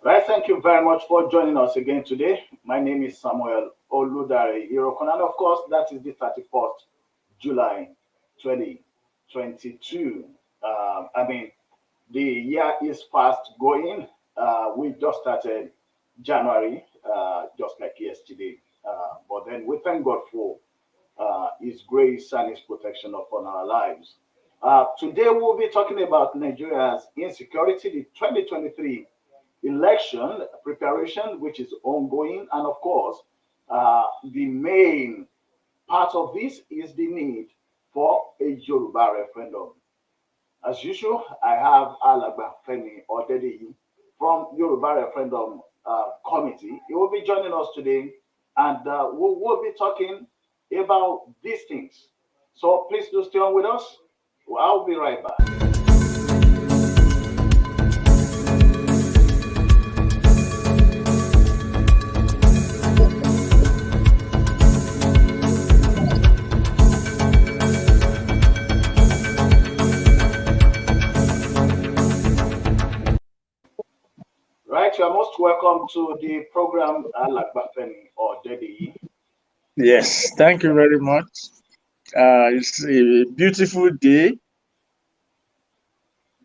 Right, thank you very much for joining us again today. My name is Samuel Oludare Irokon, and of course, that is the 31st July 2022. I mean, the year is fast going. We just started January, just like yesterday. But then we thank God for His grace and His protection upon our lives. Today, we'll be talking about Nigeria's insecurity, the 2023 election preparation, which is ongoing, and of course, the main part of this is the need for a Yoruba referendum. As usual, I have Alagba Femi Odedeyi from Yoruba Referendum Committee. He will be joining us today, and we'll be talking about these things. So please do stay on with us. I'll be right back. Right, you are most welcome to the program, Alagba Femi Odedeyi. Yes, thank you very much. It's a beautiful day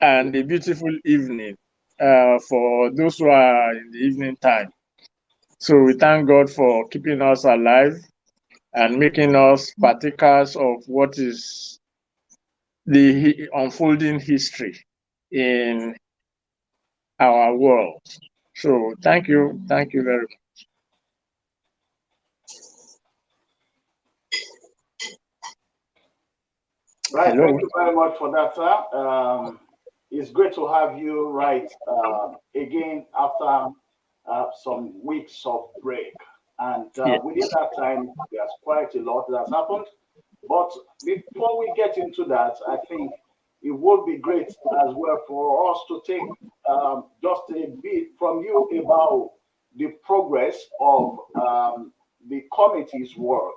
and a beautiful evening for those who are in the evening time. So we thank God for keeping us alive and making us partakers of what is the unfolding history in our world. So thank you very much. Right, Hello. thank you very much for that, sir. It's great to have you right again after some weeks of break. And Yeah. within that time, there's quite a lot that's happened. But before we get into that, I think it would be great as well for us to take just a bit from you about the progress of the committee's work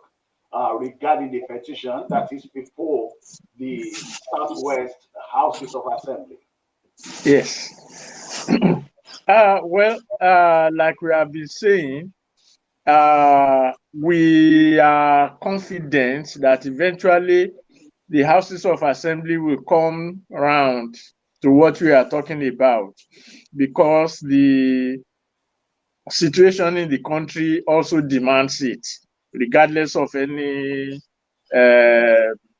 regarding the petition that is before the Southwest Houses of Assembly. Yes. Like we have been saying, we are confident that eventually the Houses of Assembly will come round to what we are talking about, because the situation in the country also demands it, regardless of any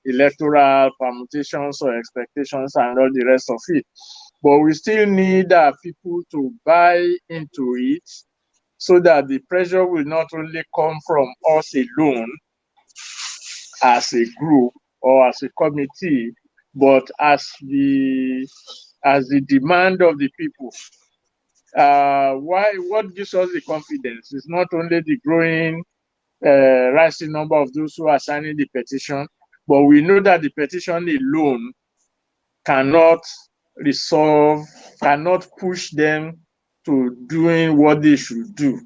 electoral permutations or expectations and all the rest of it. But we still need people to buy into it, so that the pressure will not only come from us alone as a group or as a committee, but as the demand of the people. What gives us the confidence is not only the growing rising number of those who are signing the petition, but we know that the petition alone cannot push them to doing what they should do.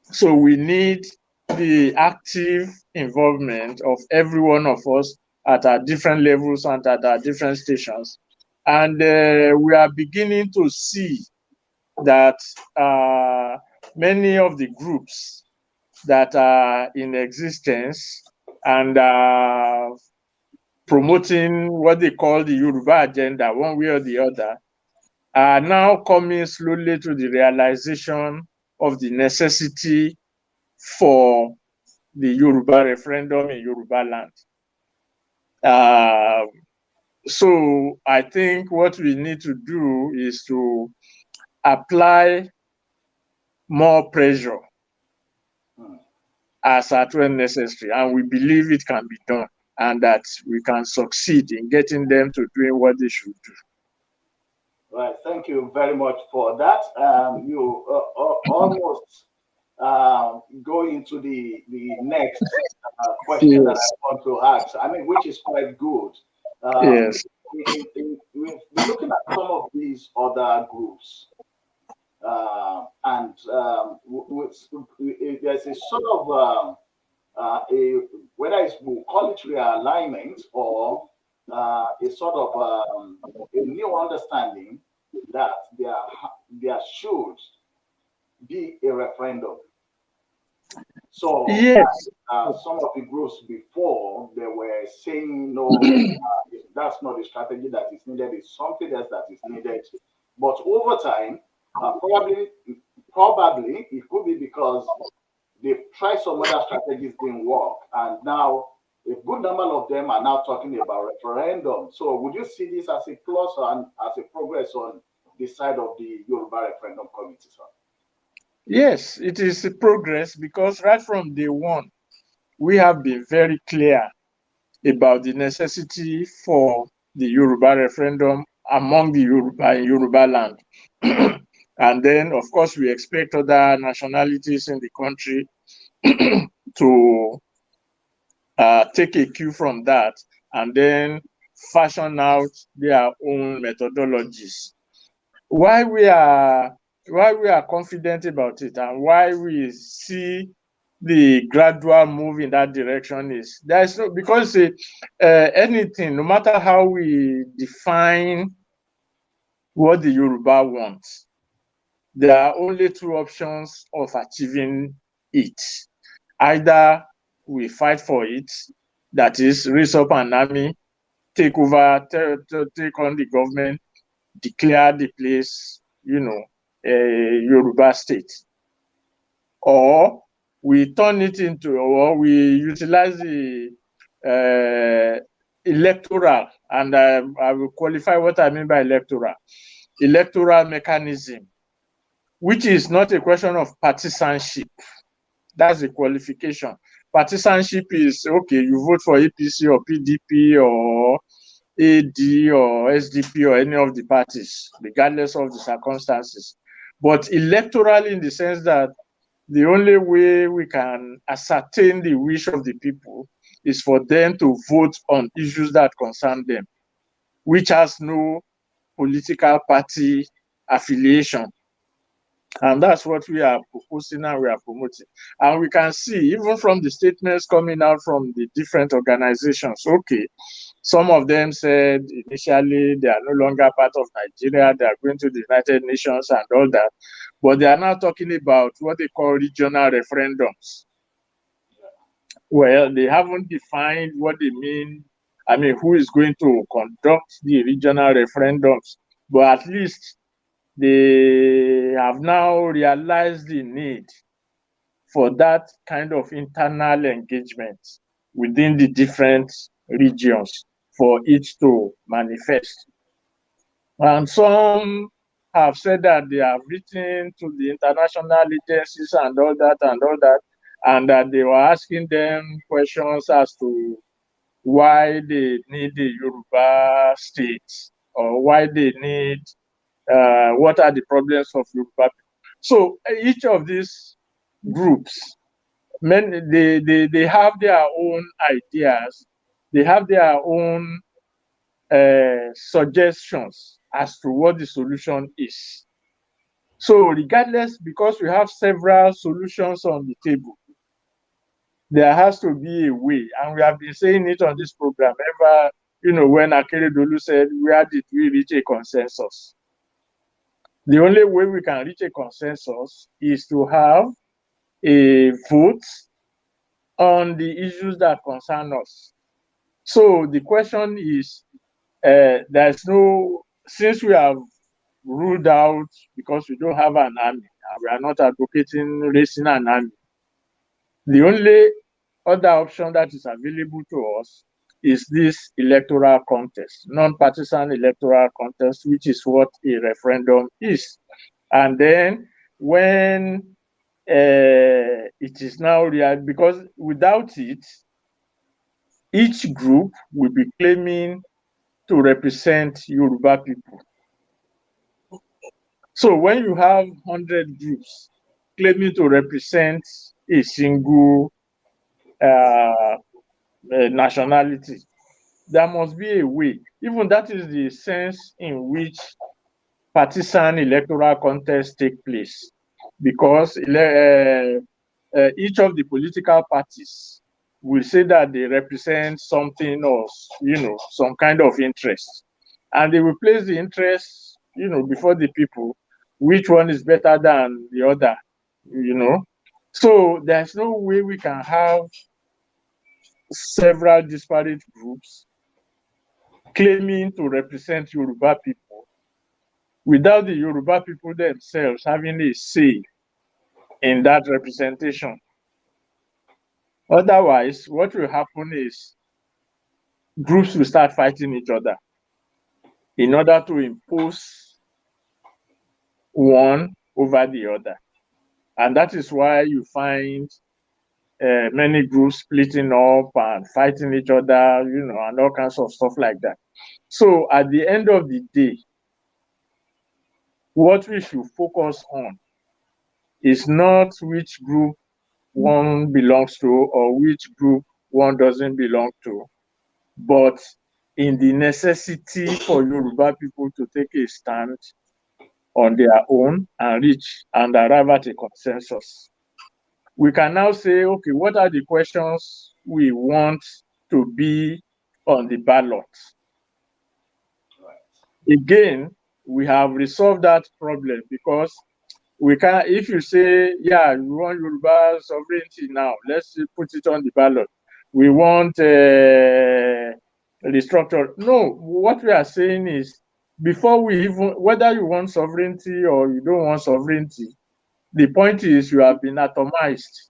So we need the active involvement of every one of us at our different levels and at our different stations. And we are beginning to see that many of the groups that are in existence and promoting what they call the Yoruba agenda, one way or the other, are now coming slowly to the realization of the necessity for the Yoruba referendum in Yoruba land. So I think what we need to do is to apply more pressure as at when necessary, and we believe it can be done, and that we can succeed in getting them to doing what they should do. Right, thank you very much for that. You almost go into the next question that I want to ask. I mean, which is quite good. Yes. We've been looking at some of these other groups, and there's a sort of whether it's we'll call it realignment or a sort of a new understanding that there should be a referendum. So Yes. some of the groups before, they were saying, no, that's not the strategy that is needed. It's something else that is needed. But over time, probably it could be because they've tried some other strategies, didn't work, and now a good number of them are now talking about referendum. So would you see this as a plus and as a progress on the side of the Yoruba Referendum Committee, sir? Yes, it is a progress because right from day one, we have been very clear about the necessity for the Yoruba referendum among the Yoruba in Yoruba land. And then, of course, we expect other nationalities in the country to take a cue from that and then fashion out their own methodologies. Why we are confident about it and why we see the gradual move in that direction is there's no because anything, no matter how we define what the Yoruba wants, there are only two options of achieving it. Either we fight for it, that is, raise up an army, take over, take on the government, declare the place, a Yoruba state, or we turn it into, or we utilize the electoral, and I will qualify what I mean by electoral mechanism, which is not a question of partisanship. That's the qualification. Partisanship is, okay, you vote for APC or PDP or AD or SDP or any of the parties, regardless of the circumstances. But electoral in the sense that the only way we can ascertain the wish of the people is for them to vote on issues that concern them, which has no political party affiliation. And that's what we are proposing and we are promoting. And we can see, even from the statements coming out from the different organizations, okay, some of them said initially they are no longer part of Nigeria, they are going to the United Nations and all that. But they are now talking about what they call regional referendums. Well, they haven't defined what they mean. I mean, who is going to conduct the regional referendums? But at least they have now realized the need for that kind of internal engagement within the different regions for it to manifest. And some have said that they have written to the international agencies and all that, and that they were asking them questions as to why they need the Yoruba state or why they need, what are the problems of Yoruba people. So each of these groups, they have their own ideas, they have their own suggestions as to what the solution is. So regardless, because we have several solutions on the table, there has to be a way, and we have been saying it on this program ever, when Akeredolu said, where did we reach a consensus? The only way we can reach a consensus is to have a vote on the issues that concern us. So the question is, since we have ruled out, because we don't have an army, and we are not advocating raising an army, the only other option that is available to us is this electoral contest, non-partisan electoral contest, which is what a referendum is. And then when it is now real, because without it, each group will be claiming to represent Yoruba people. So when you have 100 groups claiming to represent a single nationality, there must be a way. Even that is the sense in which partisan electoral contests take place, because each of the political parties will say that they represent something or some kind of interest, and they will place the interest before the people, which one is better than the other, So there's no way we can have several disparate groups claiming to represent Yoruba people without the Yoruba people themselves having a say in that representation. Otherwise, what will happen is groups will start fighting each other in order to impose one over the other. And that is why you find many groups splitting up and fighting each other, and all kinds of stuff like that. So at the end of the day, what we should focus on is not which group one belongs to or which group one doesn't belong to, but in the necessity for Yoruba people to take a stand on their own and reach and arrive at a consensus. We can now say, okay, what are the questions we want to be on the ballot? Right. Again, we have resolved that problem because we can, if you say, yeah, we want Yoruba sovereignty now, let's put it on the ballot. We want restructure. No, what we are saying is, before we even, whether you want sovereignty or you don't want sovereignty, the point is you have been atomized.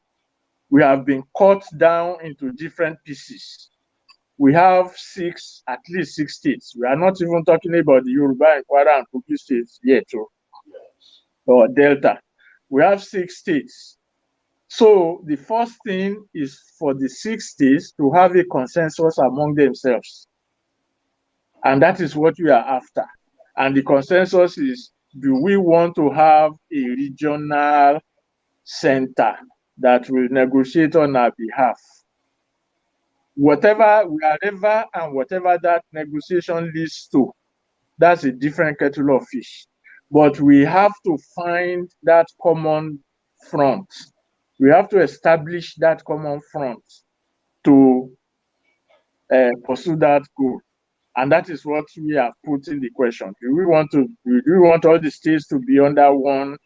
We have been cut down into different pieces. We have at least six states. We are not even talking about the Yoruba and Kwara and Kogi states yet, Yes. or Delta. We have 6 states. So the first thing is for the 6 states to have a consensus among themselves. And that is what we are after. And the consensus is, do we want to have a regional center that will negotiate on our behalf? Wherever that negotiation leads to, that's a different kettle of fish. But we have to find that common front. We have to establish that common front to pursue that goal. And that is what we have put in the question. Do we want all the states to be under one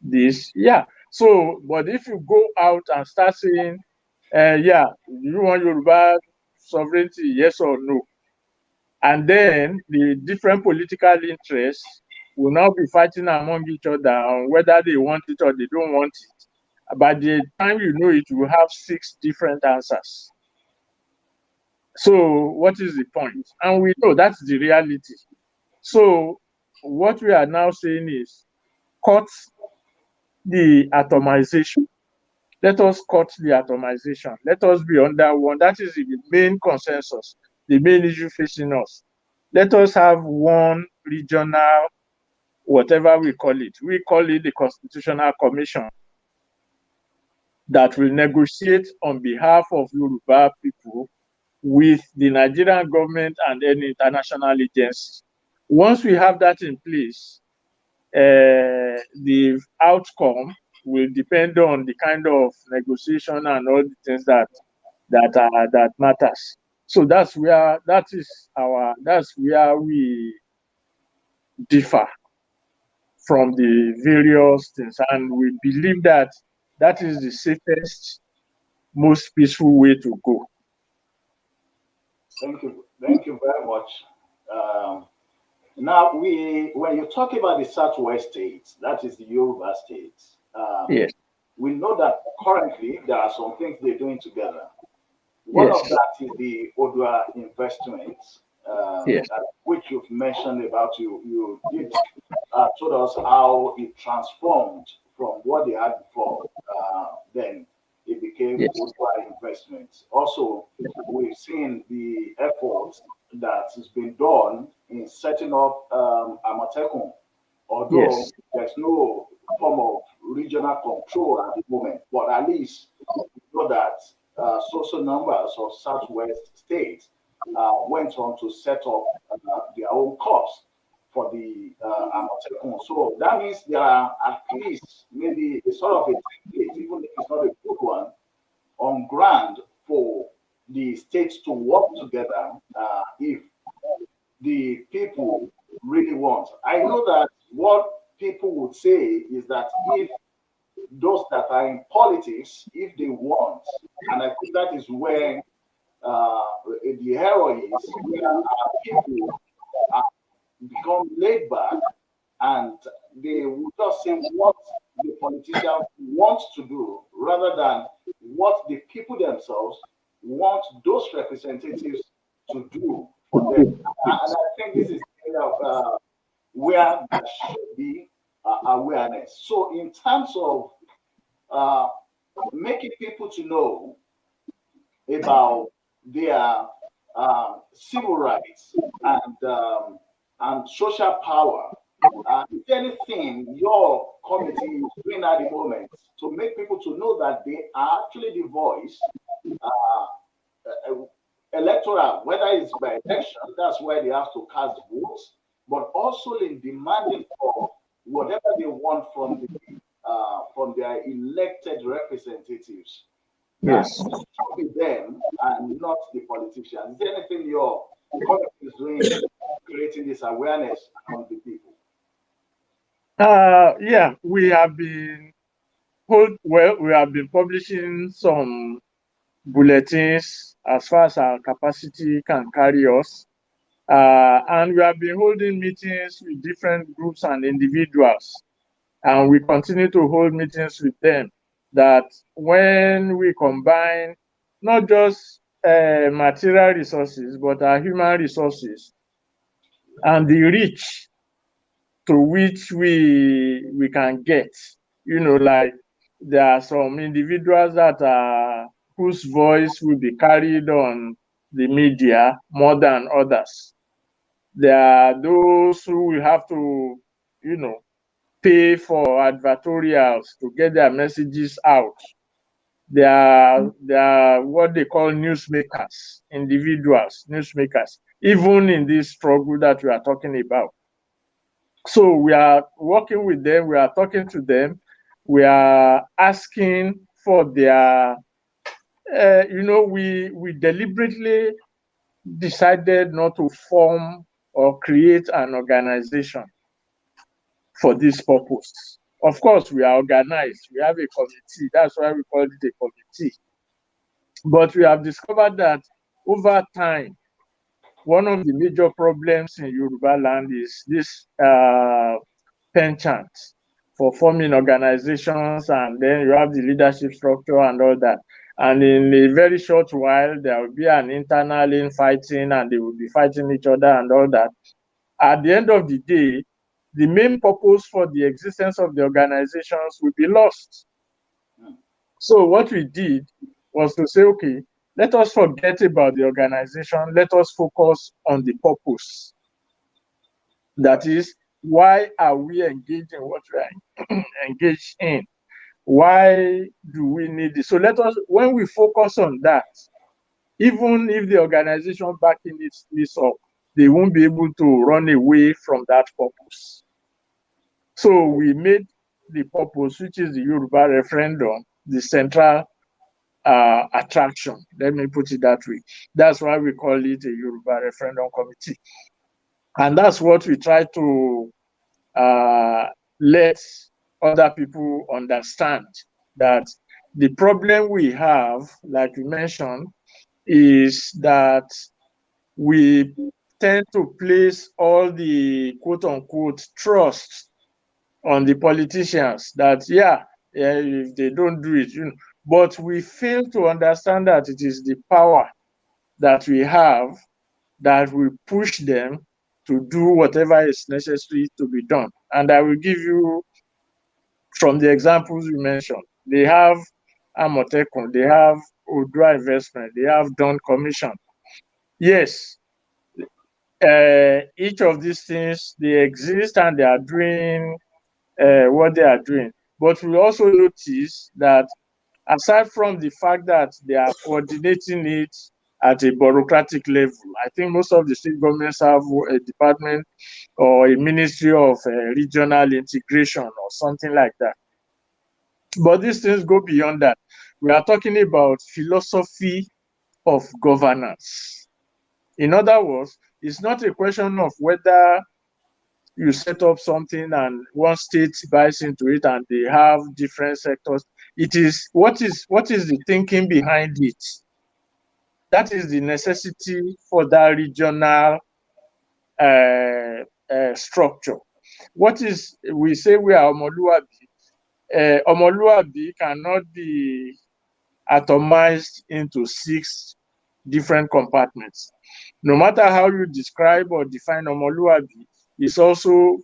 this? Yeah. So, but if you go out and start saying, yeah, do you want Yoruba sovereignty, yes or no? And then the different political interests will now be fighting among each other on whether they want it or they don't want it. By the time you know it, you will have 6 different answers. So what is the point? And we know that's the reality. So what we are now saying is cut the atomization. Let us cut the atomization. Let us be under one. That is the main consensus, the main issue facing us. Let us have one regional, whatever we call it. We call it the Constitutional Commission that will negotiate on behalf of Yoruba people with the Nigerian government and any international agency. Once we have that in place, the outcome will depend on the kind of negotiation and all the things that matters. So that's where we differ from the various things, and we believe that that is the safest, most peaceful way to go. Thank you very much. Now, when you talk about the Southwest states, that is the Yoruba states, Yes. we know that currently there are some things they're doing together. One Yes. of that is the Odua investments, Yes. which you've mentioned about. You did told us how it transformed from what they had before. Then it became Yes. Odua investments. Also, we've seen the efforts that has been done in setting up Amatekun, although Yes. there's no form of regional control at the moment, but at least we know that social numbers of Southwest states went on to set up their own corps for the Amatekun. So that means there are at least maybe a sort of a template, even if it's not a good one, on ground for the states to work together if the people really want. I know that what people would say is that if those that are in politics, if they want, and I think that is where the error is, where our people become laid back and they will just say what the politician wants to do rather than what the people themselves want those representatives to do for them. And I think this is the area of, where there should be awareness. So, in terms of uh, making people to know about their civil rights and social power. Is there anything your committee is doing at the moment to make people to know that they are actually the voice, electoral, whether it's by election, that's why they have to cast votes, but also in demanding for whatever they want from their elected representatives? That Yes. it should be them and not the politicians. Is there anything your committee is doing creating this awareness among the people? Yeah, we have been we have been publishing some bulletins as far as our capacity can carry us. And we have been holding meetings with different groups and individuals. And we continue to hold meetings with them that when we combine not just material resources, but our human resources and the reach to which we can get, like there are some individuals that are whose voice will be carried on the media more than others. There are those who will have to, pay for advertorials to get their messages out. There are what they call newsmakers, individuals, newsmakers, even in this struggle that we are talking about. So we are working with them, we are talking to them, we are asking for their, we deliberately decided not to form or create an organization for this purpose. Of course, we are organized. We have a committee. That's why we call it a committee. But we have discovered that over time, one of the major problems in Yoruba land is this penchant for forming organizations, and then you have the leadership structure and all that. And in a very short while, there will be an internal infighting, and they will be fighting each other and all that. At the end of the day, the main purpose for the existence of the organizations will be lost. So what we did was to say, okay, let us forget about the organization. Let us focus on the purpose. That is, why are we engaged in what we are engaged in? Why do we need this? So when we focus on that, even if the organization backing this up, they won't be able to run away from that purpose. So we made the purpose, which is the Yoruba referendum, the central attraction. Let me put it that way. That's why we call it a Yoruba Referendum Committee. And that's what we try to let other people understand, that the problem we have, like you mentioned, is that we tend to place all the quote unquote trust on the politicians, that if they don't do it, but we fail to understand that it is the power that we have that will push them to do whatever is necessary to be done. And I will give you, from the examples you mentioned, they have Amotekun, they have Odua Investment, they have Dawn Commission. Yes, each of these things, they exist and they are doing what they are doing. But we also notice that aside from the fact that they are coordinating it at a bureaucratic level, I think most of the state governments have a department or a ministry of regional integration or something like that. But these things go beyond that. We are talking about philosophy of governance. In other words, it's not a question of whether you set up something and one state buys into it and they have different sectors. It is what is the thinking behind it? That is the necessity for that regional structure. What is, we say we are Omoluabi. Omoluabi cannot be atomized into 6 different compartments. No matter how you describe or define Omoluabi, it's also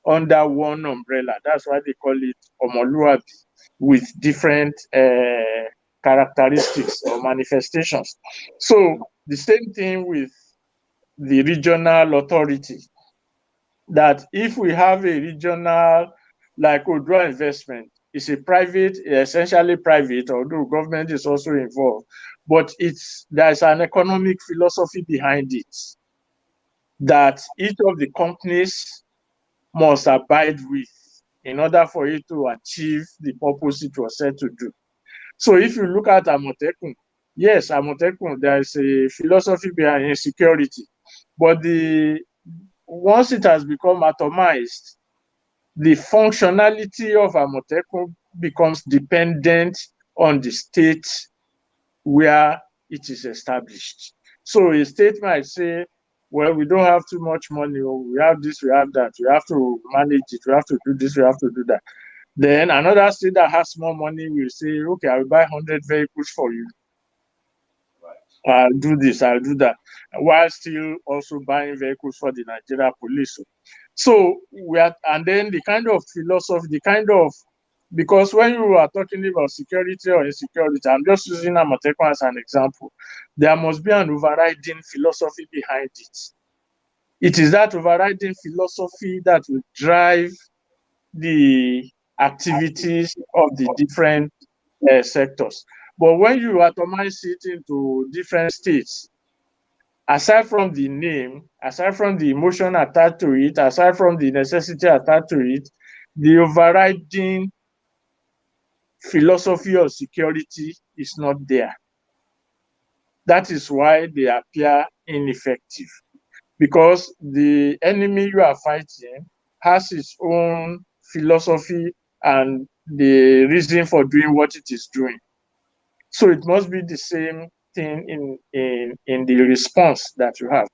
under one umbrella. That's why they call it Omoluabi, with different characteristics or manifestations. So the same thing with the regional authority, that if we have a regional, like Odua Investment, it's a private, essentially private, although government is also involved, but there's an economic philosophy behind it that each of the companies must abide with in order for it to achieve the purpose it was set to do. So if you look at Amotekun, yes, Amotekun, there is a philosophy behind insecurity, but once it has become atomized, the functionality of Amotekun becomes dependent on the state where it is established. So a state might say, well, we don't have too much money, or we have this, we have that, we have to manage it, we have to do this, we have to do that. Then another state that has more money will say, okay, I will buy 100 vehicles for you. Right. I'll do this, I'll do that, while still also buying vehicles for the Nigeria police. So and then the kind of philosophy, because when you are talking about security or insecurity, I'm just using Amotekun as an example, there must be an overriding philosophy behind it. It is that overriding philosophy that will drive the activities of the different sectors. But when you atomize it into different states, aside from the name, aside from the emotion attached to it, aside from the necessity attached to it, the overriding philosophy of security is not there. That is why they appear ineffective, because the enemy you are fighting has its own philosophy and the reason for doing what it is doing. So it must be the same thing in the response that you have.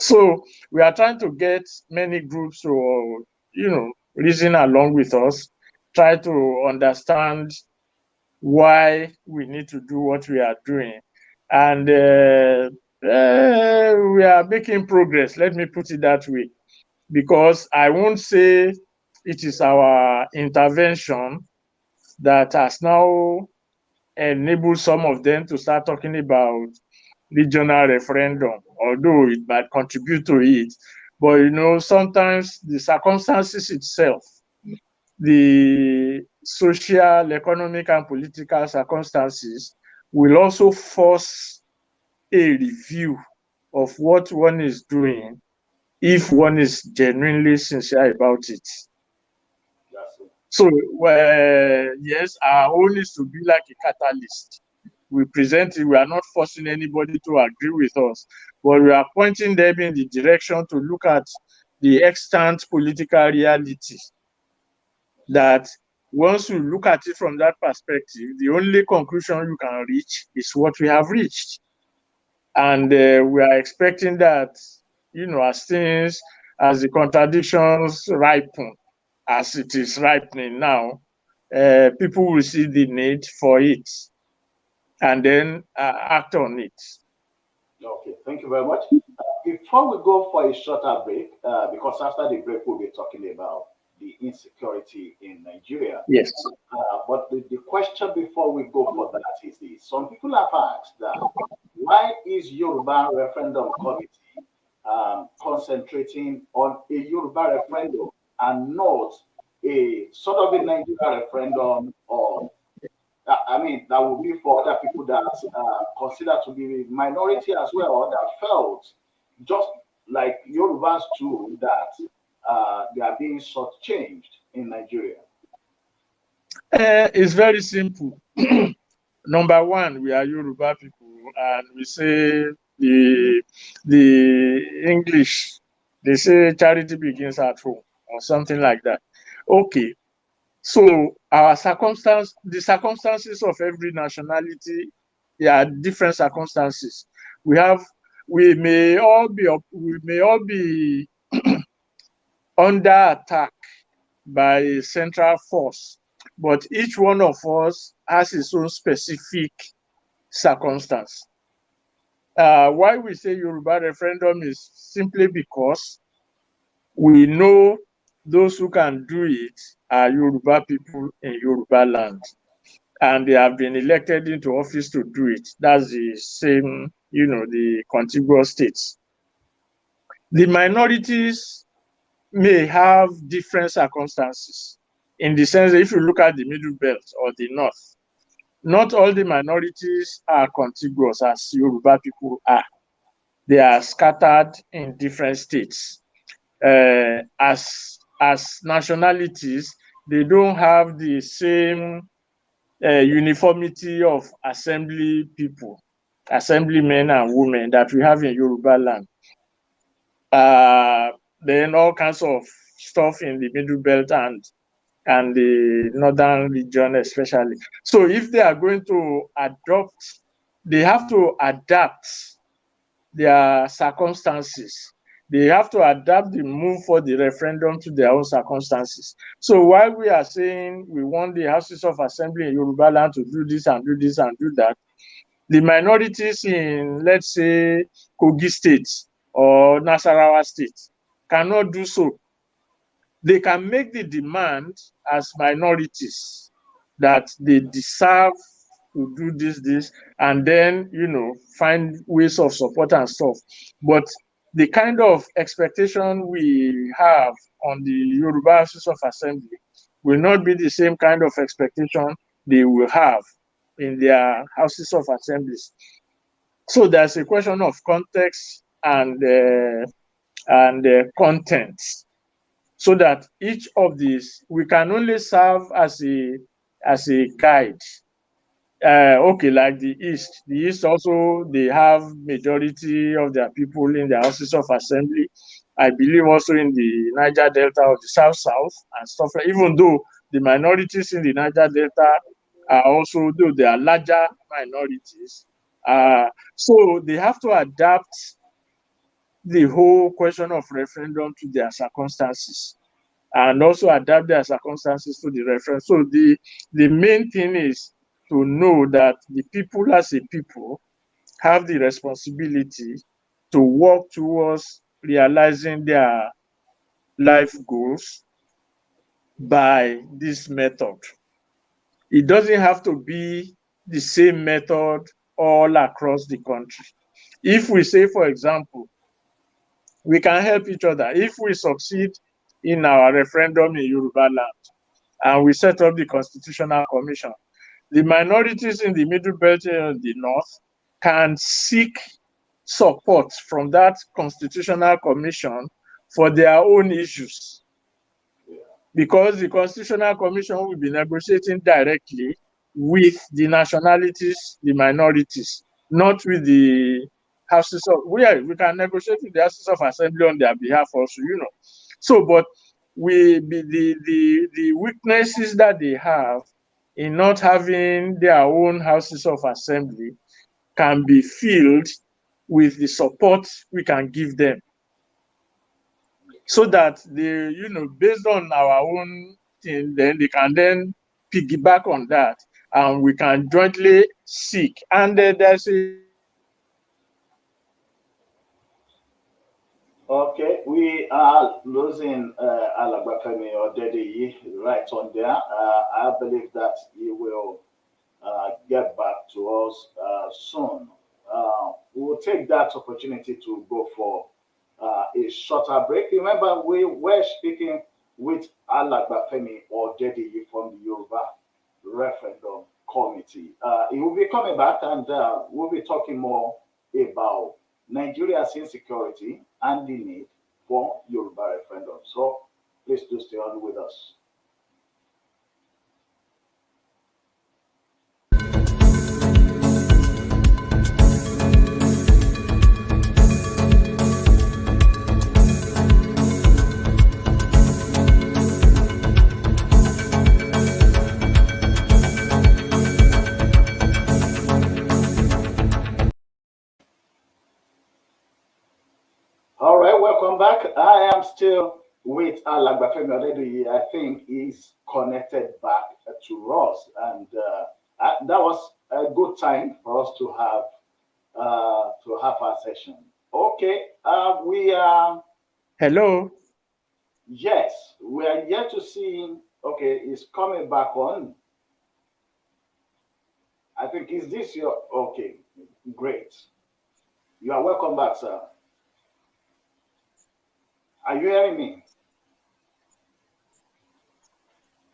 So we are trying to get many groups to, reason along with us, try to understand why we need to do what we are doing. And we are making progress, let me put it that way, because I won't say it is our intervention that has now enabled some of them to start talking about regional referendum, although it might contribute to it. But, sometimes the circumstances itself, the social, economic, and political circumstances will also force a review of what one is doing if one is genuinely sincere about it. So, yes, our own is to be like a catalyst. We present it, we are not forcing anybody to agree with us, but we are pointing them in the direction to look at the extant political reality. That once you look at it from that perspective, the only conclusion you can reach is what we have reached. And we are expecting that, as the contradictions ripen, as it is ripening now, people will see the need for it and then act on it. Okay, thank you very much. Before we go for a shorter break, because after the break we'll be talking about the insecurity in Nigeria. Yes. But the question before we go for that is this. Some people have asked that why is Yoruba Referendum Committee concentrating on a Yoruba referendum and not a sort of a Nigeria referendum, or that would be for other people that consider to be minority as well, or that felt just like Yorubas too, that they are being shortchanged in Nigeria? It's very simple. Number one, we are Yoruba people, and we say the English They say charity begins at home or something like that. Okay. So the circumstances of every nationality, are different circumstances. We may all be under attack by a central force, but each one of us has its own specific circumstance. Why we say Yoruba referendum is simply because we know those who can do it are Yoruba people in Yoruba land, and they have been elected into office to do it. That's the same, the contiguous states. The minorities may have different circumstances, in the sense that if you look at the Middle Belt or the North, not all the minorities are contiguous as Yoruba people are. They are scattered in different states. As nationalities, they don't have the same uniformity of assemblymen and women that we have in Yoruba land. Then all kinds of stuff in the Middle Belt and the northern region especially. So if they are going to adopt, they have to adapt their circumstances. They have to adapt the move for the referendum to their own circumstances. So while we are saying we want the houses of assembly in Yoruba land to do this and do this and do that, the minorities in, let's say, Kogi State or Nasarawa State cannot do so. They can make the demand as minorities that they deserve to do this, and then, find ways of support and stuff. But the kind of expectation we have on the Yoruba Houses of Assembly will not be the same kind of expectation they will have in their Houses of Assemblies. So there's a question of context and content, so that each of these, we can only serve as a guide. Okay, like the East also, they have majority of their people in the Houses of Assembly. I believe also in the Niger Delta or the South and stuff like, even though the minorities in the Niger Delta are also, though they are larger minorities. So they have to adapt the whole question of referendum to their circumstances, and also adapt their circumstances to the referendum. So the main thing is to know that the people as a people have the responsibility to work towards realizing their life goals by this method. It doesn't have to be the same method all across the country. If we say, for example, we can help each other. If we succeed in our referendum in Yoruba land and we set up the Constitutional Commission, the minorities in the Middle Belt and the North can seek support from that Constitutional Commission for their own issues. Because the Constitutional Commission will be negotiating directly with the nationalities, the minorities, not with the houses of, we can negotiate with the houses of assembly on their behalf also, So, but the weaknesses that they have in not having their own houses of assembly can be filled with the support we can give them, so that they, based on our own thing, then they can then piggyback on that, and we can jointly seek. And there's a Okay, we are losing Alagba Femi Odedeyi right on there. I believe that he will get back to us soon. We'll take that opportunity to go for a shorter break. Remember, we were speaking with Alagba Femi Odedeyi from the Yoruba Referendum Committee. He will be coming back, and we'll be talking more about Nigeria's insecurity and the need for Yoruba referendum. So please do stay on with us. still with Alagba Femi Odedeyi. I think he's connected back to us, and that was a good time for us to have our session. Okay, we are. Hello. Yes, we are yet to see. Okay, he's coming back on. I think is this your okay? Great. You are welcome back, sir. Are you hearing me?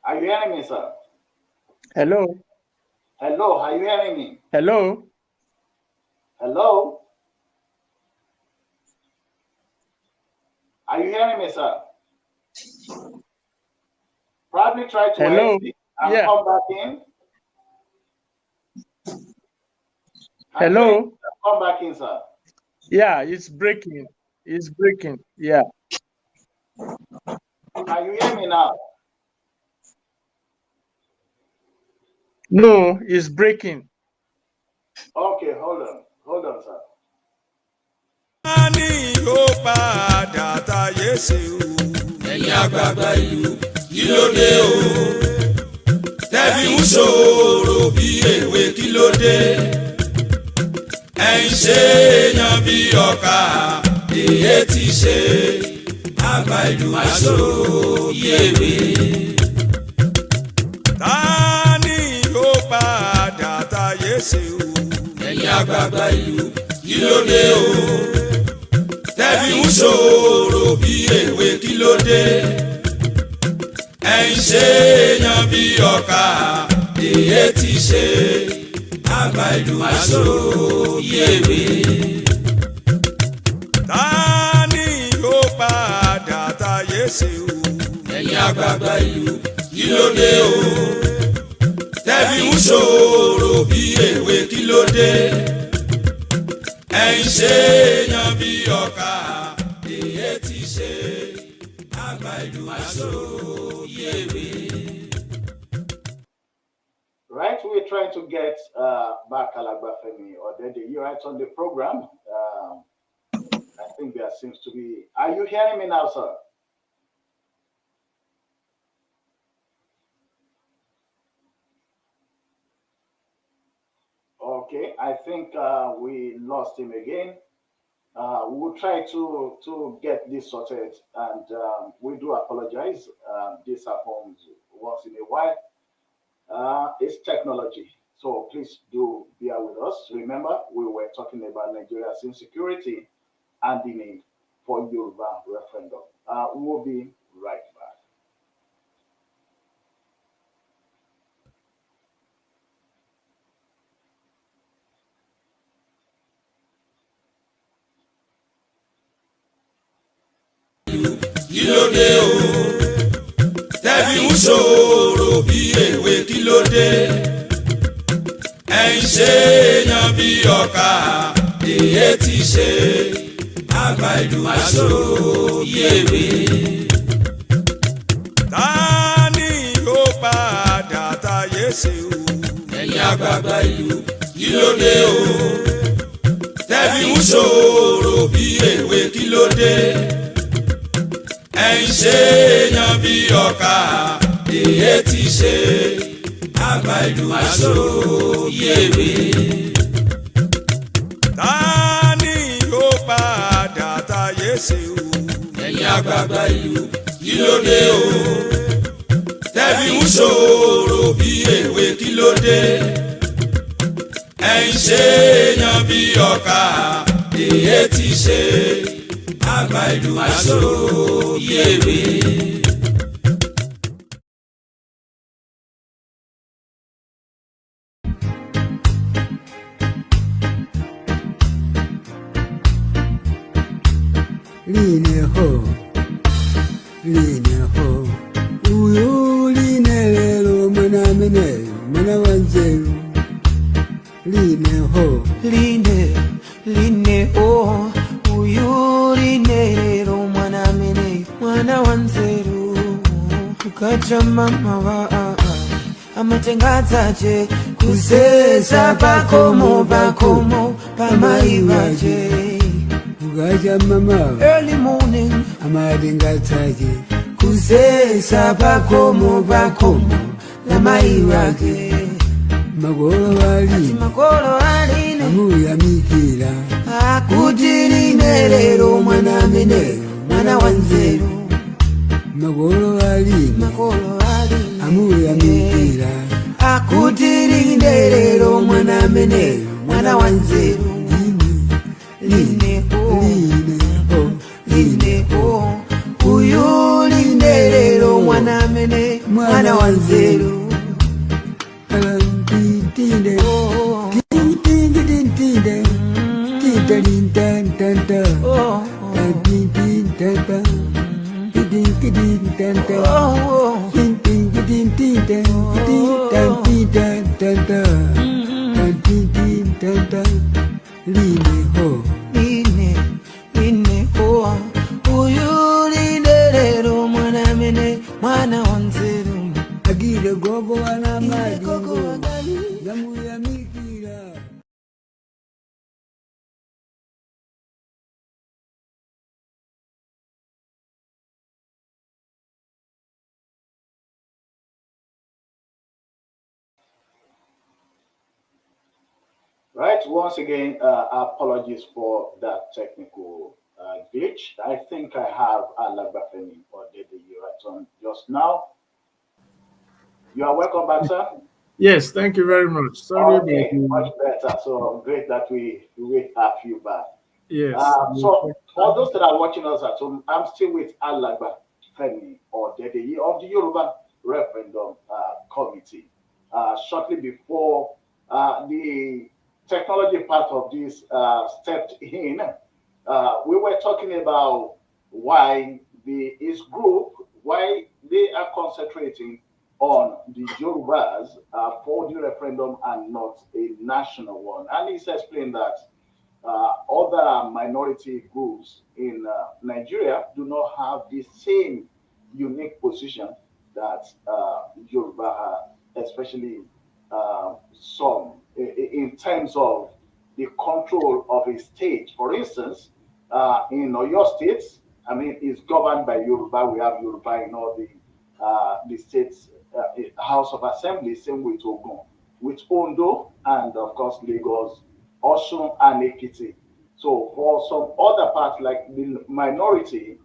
Are you hearing me, sir? Hello. Hello, are you hearing me? Hello. Hello? Are you hearing me, sir? Probably try to exit and come back in. Hello. Come back in, sir. Yeah, it's breaking. It's breaking. Yeah. Can you hear me now? No, it's breaking. Okay, hold on. Hold on, sir. Ẹ̀yin àgbààgbà ìlú kí ló dé o tẹ́bí ń ṣòro bí èwe kí ló dé ẹ̀yin ṣe èèyàn bí ọkà èyí ti ṣe àgbà ìlú àṣòro bí èwe. Ta ni yóò padà táyé ṣe o ẹ̀yin àgbààgbà ìlú kí ló dé o tẹ́bí ń ṣòro bí èwe kí ló dé ẹ̀yin ṣe èèyàn bí ọkà èyí ti ṣe àgbà ìlú àṣòro bí èwe. Ta ni yóò padà táyé ṣe o ẹ̀yin àgbààgbà ìlú kí ló dé o tẹ́bí ń ṣòro bí èwe kí ló dé ẹ̀yin ṣe èèyàn bí ọkà èyí ti ṣe àgbà ìlú àṣòro bí èwe. Right, we're trying to get back Alagba Femi Odedeyi right on the program. I think there seems to be. Are you hearing me now, sir? Okay, I think we lost him again. We'll try to get this sorted, and we do apologize. This happens once in a while. It's technology, so please do bear with us. Remember, we were talking about Nigeria's insecurity and the need for Yoruba referendum. We will be right back. Kí ló dé o tẹ́bí ń ṣòro bí èwe kí ló dé ẹ̀yin ṣe èèyàn bí ọkà èyí ti ṣe àgbà ìlú àṣòro bí èwe. Ta ni yóò padà táyé ṣe o ẹ̀yin àgbààgbà ìlú kí ló dé o tẹ́bí ń ṣòro bí èwe kí ló dé ẹ̀yin ṣe èèyàn bí ọkà èyí ti ṣe àgbà ìlú àṣòro bí èwe. Ta ni yóò padà táyé ṣe o ẹ̀yin àgbààgbà ìlú kí ló dé o tẹ́bí ń ṣòro bí èwe kí ló dé ẹ̀yin ṣe èèyàn bí ọkà èyí ti ṣe àgbà ìlú àṣòro bí èwe. Line ho, uyu line lelo mana mene, mana wanzeru. Line ho, line oh, uyu line lelo mana mene, mana wanzeru. Ukaja mama wa amatengazaje kuzeza bakomo pamaivaje. Gaja mama early morning, amadinga taji kusesa bakomo la mai wake. magoro wali Makolo aline, amuya mikira akutiri nerero mwana mene, mwana wanzeru. magoro wali Makolo aline, amuya mikira akutiri nerero mwana mene, mwana wanzeru. Line ho, line ho, uyu linerero mwana mene, mwana wanzeru. tinde Oh, tinde tinde tinde oh, line, line ho, uyu linerero mwana mene, mwana wanzeru. agire gogo wana Ile koko madingo wagali. gamu ya mikira. Right, once again, apologies for that technical glitch. I think I have Alagba Femi Odedeyi right on just now. You are welcome back, sir. Yes, thank you very much. Sorry about Okay, much the better. So great that we have you back. yes. So for those that are watching us at home, I'm still with Alagba Femi Odedeyi of the Yoruba Referendum Committee. Shortly before the technology part of this stepped in, we were talking about why his group, why they are concentrating on the Yorubas for the referendum and not a national one. And he's explained that other minority groups in Nigeria do not have the same unique position that Yoruba have, especially some in terms of the control of a state. For instance, in Oyo State, I mean, it's governed by Yoruba. We have Yoruba in all the states, House of Assembly, same with Ogun, with Ondo, and of course Lagos, Osun, and Ekiti. So for some other parts, like the minority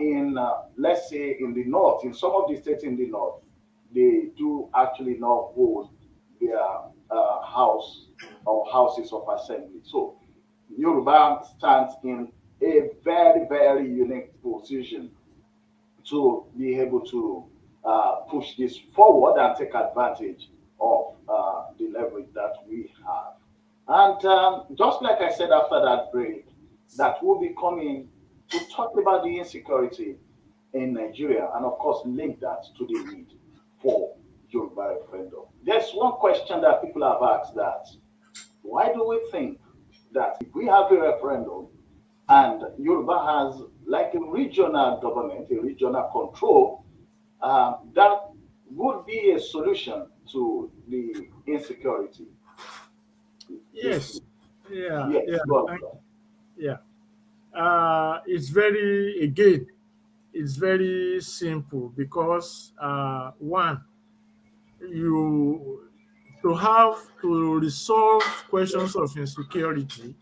in, let's say, in the north, in some of the states in the north, they do actually not hold their house or houses of assembly. So Yoruba stands in a very, very unique position to be able to push this forward and take advantage of the leverage that we have. And just like I said after that break, that we'll be coming to talk about the insecurity in Nigeria and, of course, link that to the need for Yoruba referendum. There's one question that people have asked, that why do we think that if we have a referendum and Yoruba has like a regional government, a regional control, that would be a solution to the insecurity? Yes. This, Yeah. yes, Yeah. go Thank, on. yeah. It's very again. It's very simple because one, you to have to resolve questions of insecurity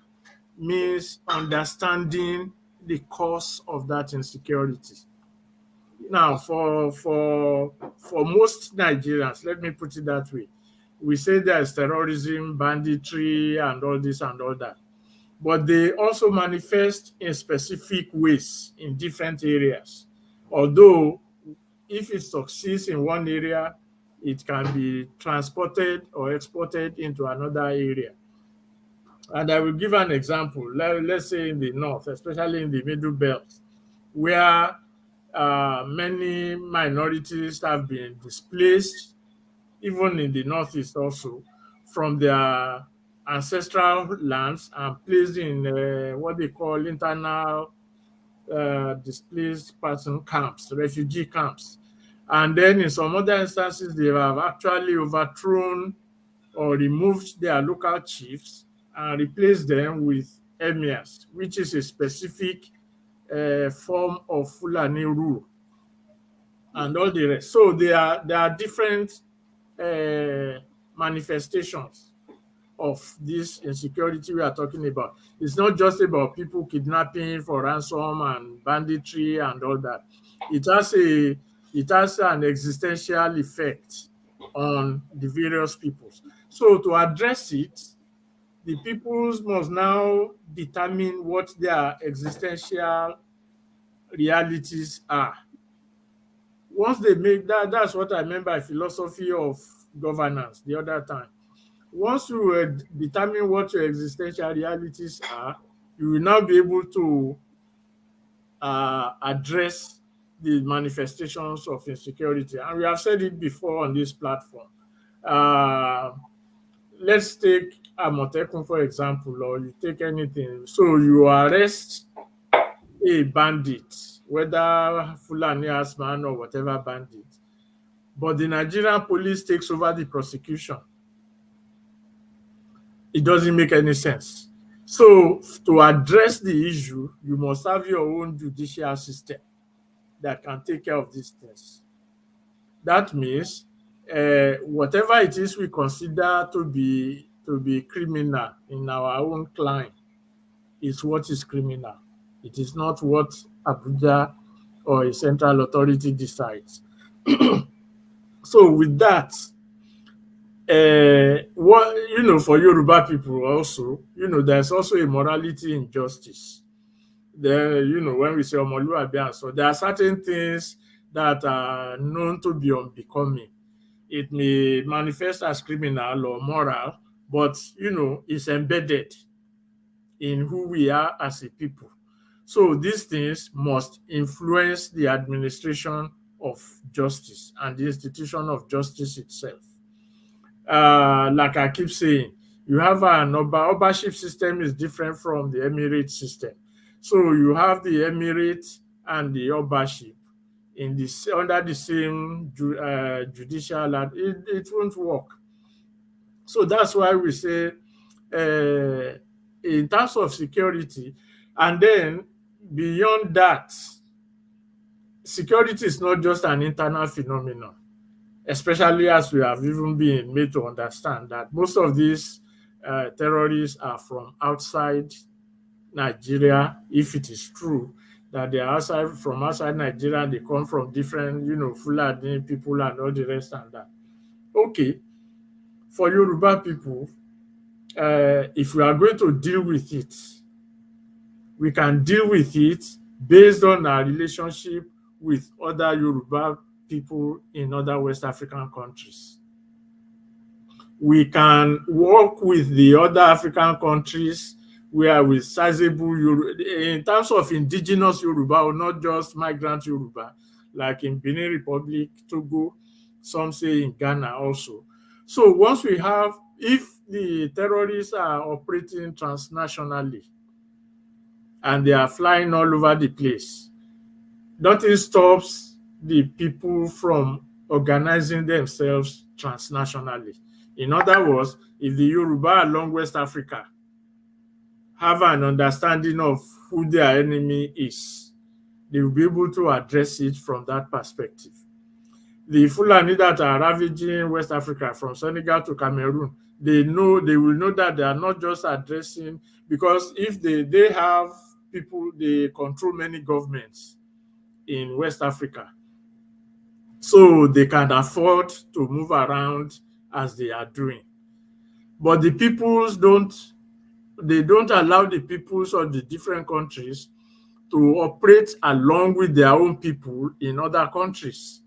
means understanding the cause of that insecurity. Now, Yes, for most Nigerians, let me put it that way, we say there's terrorism, banditry, and all this and all that, but they also manifest in specific ways in different areas. Although, if it succeeds in one area, it can be transported or exported into another area. And I will give an example. Let's say in the north, especially in the middle belt, where many minorities have been displaced, even in the northeast also, from their ancestral lands and placed in what they call internal displaced person camps, refugee camps. And then in some other instances, they have actually overthrown or removed their local chiefs and replaced them with emirs, which is a specific form of Fulani rule, and all the rest. So there are different manifestations of this insecurity we are talking about. It's not just about people kidnapping for ransom and banditry and all that. It has an existential effect on the various peoples. So to address it, the peoples must now determine what their existential realities are. Once they make that, that's what I meant by philosophy of governance the other time. Once you determine what your existential realities are, you will now be able to address the manifestations of insecurity. And we have said it before on this platform. Let's take Amotekun, for example, or you take anything. So you arrest a bandit, whether Fulani Asman or whatever bandit, but the Nigerian police takes over the prosecution. It doesn't make any sense. So to address the issue, you must have your own judicial system that can take care of these things. That means whatever it is we consider to be criminal in our own clime is what is criminal. It is not what Abuja or a central authority decides. So with that, for Yoruba people also, there's also a morality in justice. Then, when we say Omoluabi, so there are certain things that are known to be unbecoming. It may manifest as criminal or moral, but, it's embedded in who we are as a people. So these things must influence the administration of justice and the institution of justice itself. Like I keep saying, you have an Obaship system is different from the Emirate system. So you have the Emirate and the Obaship under the same judicial, it won't work. So that's why we say in terms of security, and then beyond that, security is not just an internal phenomenon, especially as we have even been made to understand that most of these terrorists are from outside Nigeria, if it is true that they are from outside Nigeria, they come from different, Fulani people and all the rest and that. Okay, for Yoruba people, if we are going to deal with it, we can deal with it based on our relationship with other Yoruba people in other West African countries. We can work with the other African countries where with sizable in terms of indigenous Yoruba, or not just migrant Yoruba, like in Benin Republic, Togo, some say in Ghana also. So once we have, if the terrorists are operating transnationally and they are flying all over the place, nothing stops the people from organizing themselves transnationally. In other words, if the Yoruba along West Africa have an understanding of who their enemy is, they will be able to address it from that perspective. The Fulani that are ravaging West Africa from Senegal to Cameroon, they will know that they are not just addressing, because if they have people, they control many governments in West Africa. So they can afford to move around as they are doing. But the peoples don't allow the peoples of the different countries to operate along with their own people in other countries.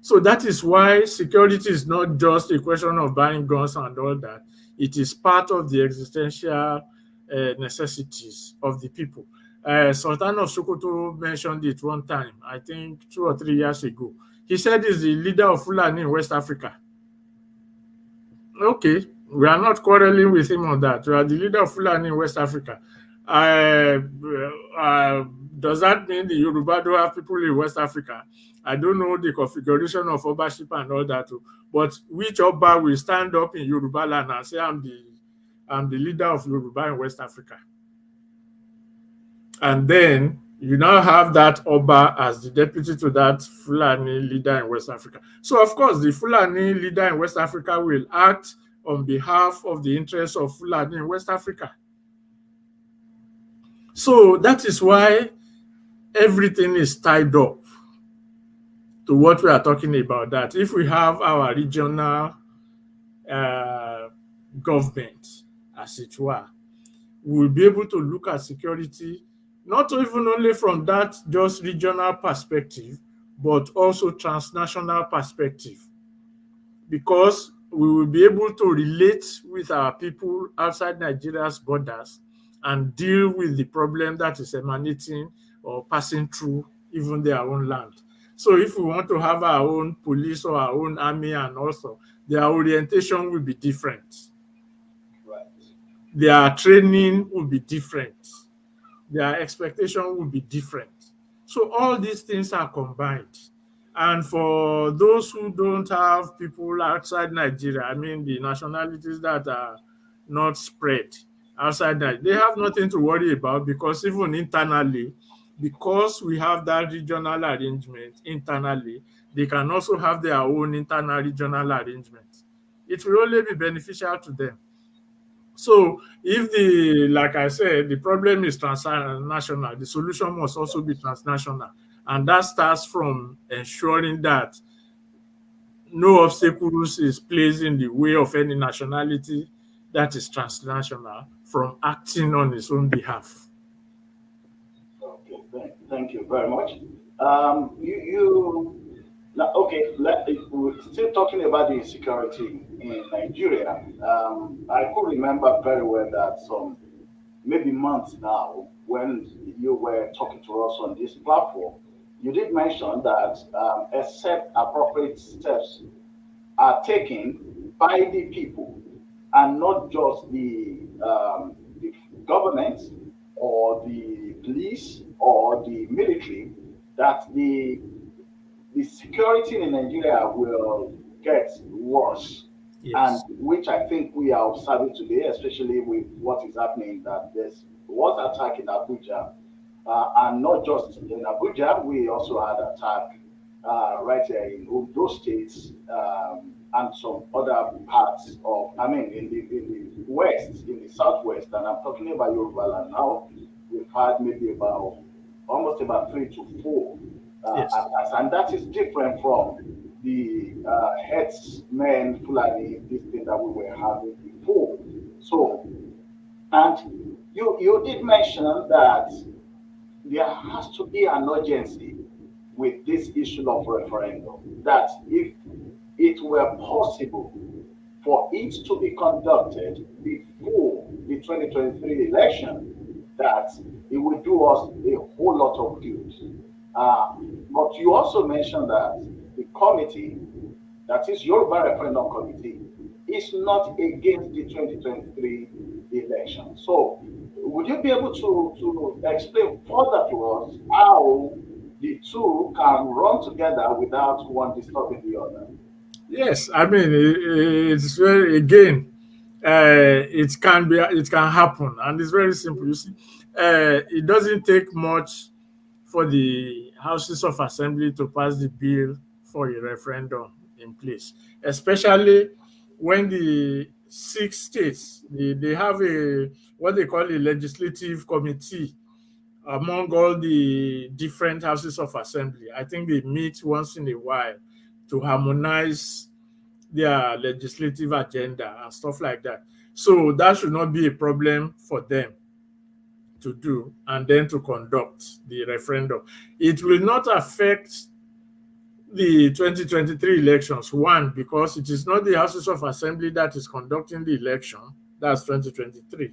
So that is why security is not just a question of buying guns and all that. It is part of the existential necessities of the people. Sultan of Sokoto mentioned it one time, I think 2 or 3 years ago. He said he's the leader of Fulani in West Africa. Okay, we are not quarreling with him on that. We are the leader of Fulani in West Africa. Does that mean the Yoruba don't have people in West Africa? I don't know the configuration of Obaship and all that, but which Oba will stand up in Yoruba land and say, I'm the I'm the leader of Yoruba in West Africa. And then you now have that Oba as the deputy to that Fulani leader in West Africa. So, of course, the Fulani leader in West Africa will act on behalf of the interests of Fulani in West Africa. So that is why everything is tied up to what we are talking about. That if we have our regional government, as it were, we will be able to look at security not even only from that just regional perspective, but also transnational perspective, because we will be able to relate with our people outside Nigeria's borders and deal with the problem that is emanating or passing through even their own land. So if we want to have our own police or our own army, and also their orientation will be different. Right. Their training will be different. Their expectation will be different. So all these things are combined. And for those who don't have people outside Nigeria, I mean the nationalities that are not spread outside Nigeria, they have nothing to worry about, because even internally, because we have that regional arrangement internally, they can also have their own internal regional arrangement. It will only be beneficial to them. So if like I said, the problem is transnational, the solution must also be transnational. And that starts from ensuring that no obstacles is placed in the way of any nationality that is transnational from acting on its own behalf. Okay, thank you very much. Now, okay, we're still talking about the insecurity in Nigeria. I could remember very well that some maybe months now, when you were talking to us on this platform, you did mention that except appropriate steps are taken by the people and not just the government or the police or the military, that the security in Nigeria will get worse. And Yes. which I think we are observing today, especially with what is happening, that there's was attack in Abuja, and not just in Abuja, we also had attack right here in those states, and some other parts of, I mean, in the west, in the southwest, and I'm talking about Yoruba land now. We've had maybe about almost about 3 to 4 Yes. attacks, and that is different from the headsmen Fulani, this thing that we were having before. So, and you did mention that there has to be an urgency with this issue of referendum. That if it were possible for it to be conducted before the 2023 election, that it would do us a whole lot of good. Uh, but you also mentioned that the committee, that is Yoruba Referendum Committee, is not against the 2023 election. So, would you be able to explain further to us how the two can run together without one disturbing the other? Yes, I mean it's very, again, it can happen, and it's very simple. You see, it doesn't take much for the houses of assembly to pass the bill for a referendum in place, especially when the 6 states, they have a what they call a legislative committee among all the different houses of assembly. I think they meet once in a while to harmonize their legislative agenda and stuff like that. So that should not be a problem for them to do and then to conduct the referendum. It will not affect the 2023 elections. One, because it is not the houses of assembly that is conducting the election. That's 2023.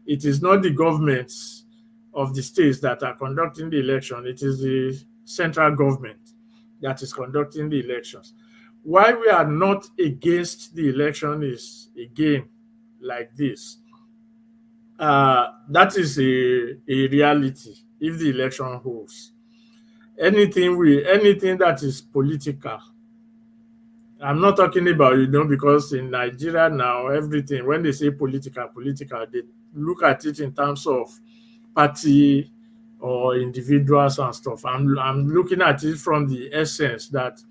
It is not the governments of the states that are conducting the election. It is the central government that is conducting the elections. Why we are not against the election is, again, like this. That is a reality if the election holds. Anything that is political I'm not talking about, because in Nigeria now, everything, when they say political, they look at it in terms of party or individuals and stuff. I'm looking at it from the essence that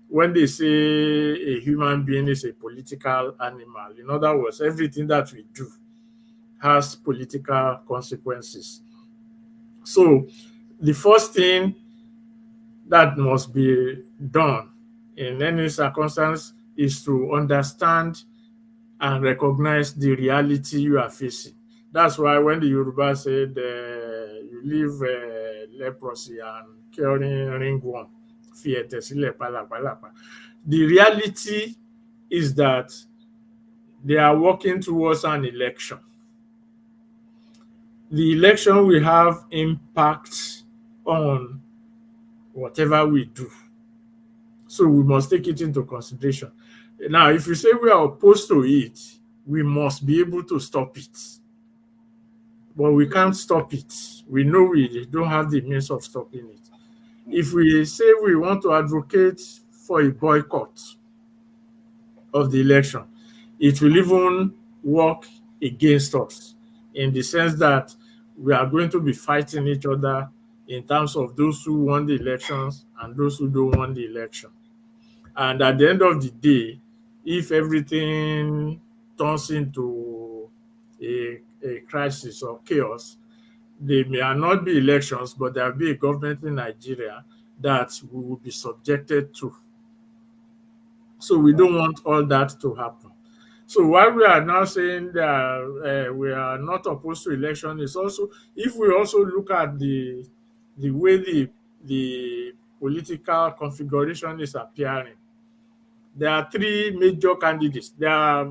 when they say a human being is a political animal, in other words, everything that we do has political consequences. So the first thing that must be done in any circumstance is to understand and recognize the reality you are facing. That's why when the Yoruba said you leave leprosy and curing ringworm, the reality is that they are working towards an election. The election will have impact on whatever we do. So we must take it into consideration. Now, if you say we are opposed to it, we must be able to stop it. But we can't stop it. We know we don't have the means of stopping it. If we say we want to advocate for a boycott of the election, it will even work against us in the sense that we are going to be fighting each other in terms of those who won the elections and those who don't want the election. And at the end of the day, if everything turns into a crisis or chaos, there may not be elections, but there will be a government in Nigeria that we will be subjected to. So we don't want all that to happen. So while we are now saying that we are not opposed to election, is also, if we also look at the way the political configuration is appearing, there are three major candidates. There are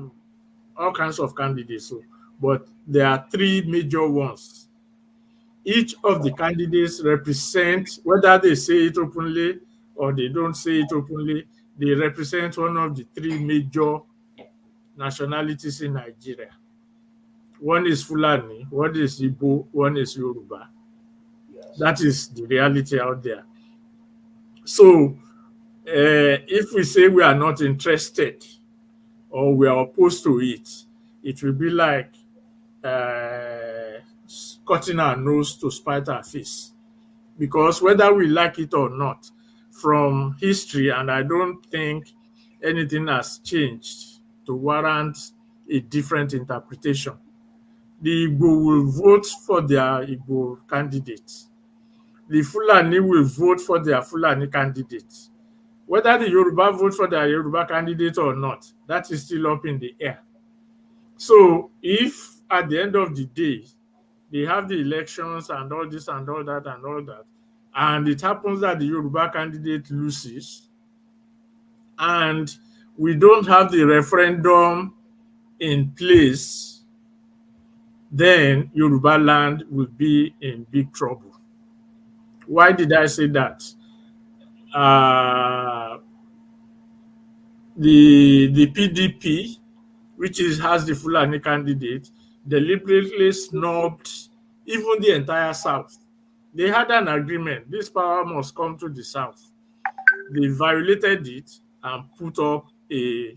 all kinds of candidates, but there are three major ones. Each of the candidates represent, whether they say it openly or they don't say it openly, they represent one of the three major nationalities in Nigeria. One is Fulani, one is Igbo, one is Yoruba. Yes. That is the reality out there. So if we say we are not interested or we are opposed to it, it will be like cutting our nose to spite our face. Because whether we like it or not, from history, and I don't think anything has changed to warrant a different interpretation, the Igbo will vote for their Igbo candidates. The Fulani will vote for their Fulani candidates. Whether the Yoruba vote for their Yoruba candidate or not, that is still up in the air. So if at the end of the day, they have the elections and all this and all that and all that, and it happens that the Yoruba candidate loses, and we don't have the referendum in place, then Yoruba land will be in big trouble. Why did I say that? The PDP, which has the Fulani candidate, deliberately snubbed even the entire South. They had an agreement. This power must come to the South. They violated it and put up a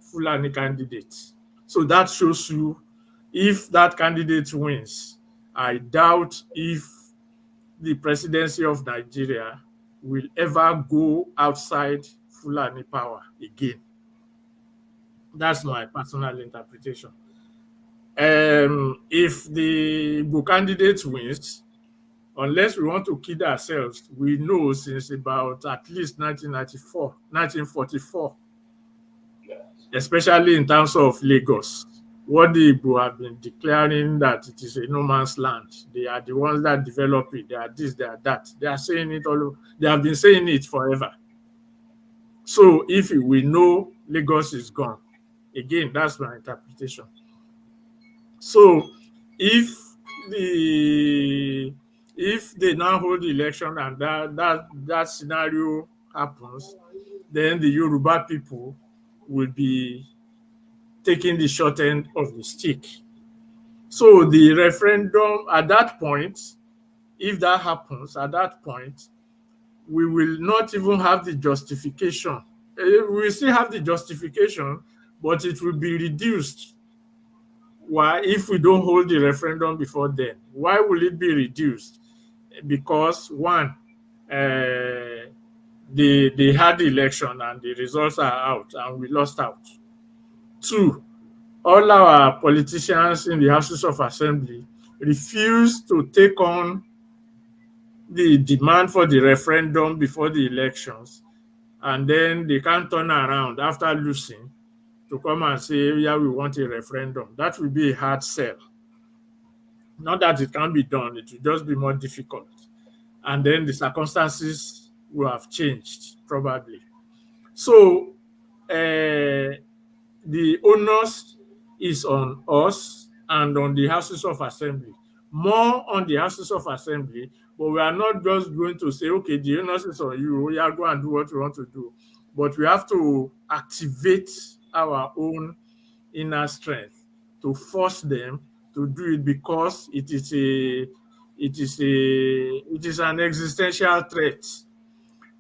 Fulani candidate. So that shows you, if that candidate wins, I doubt if the presidency of Nigeria will ever go outside Fulani power again. That's my personal interpretation. If the Igbo candidate wins, unless we want to kid ourselves, we know since about at least 1944, Yes. especially in terms of Lagos, what the Igbo have been declaring that it is a no man's land. They are the ones that develop it. They are this, they are that. They are saying it all over. They have been saying it forever. So if we know Lagos is gone, again, that's my interpretation. So if they now hold the election and that scenario happens, then the Yoruba people will be taking the short end of the stick. So the referendum at that point, if that happens, at that point, we will not even have the justification. We will still have the justification, but it will be reduced. Why, if we don't hold the referendum before then? Why will it be reduced? Because one, they had the election and the results are out and we lost out. Two, all our politicians in the Houses of Assembly refused to take on the demand for the referendum before the elections, and then they can't turn around after losing to come and say, yeah, we want a referendum. That will be a hard sell. Not that it can't be done, it will just be more difficult. And then the circumstances will have changed, probably. So the onus is on us and on the Houses of Assembly. More on the Houses of Assembly, but we are not just going to say, okay, the onus is on you, you are go and do what you want to do. But we have to activate our own inner strength to force them to do it, because it is an existential threat.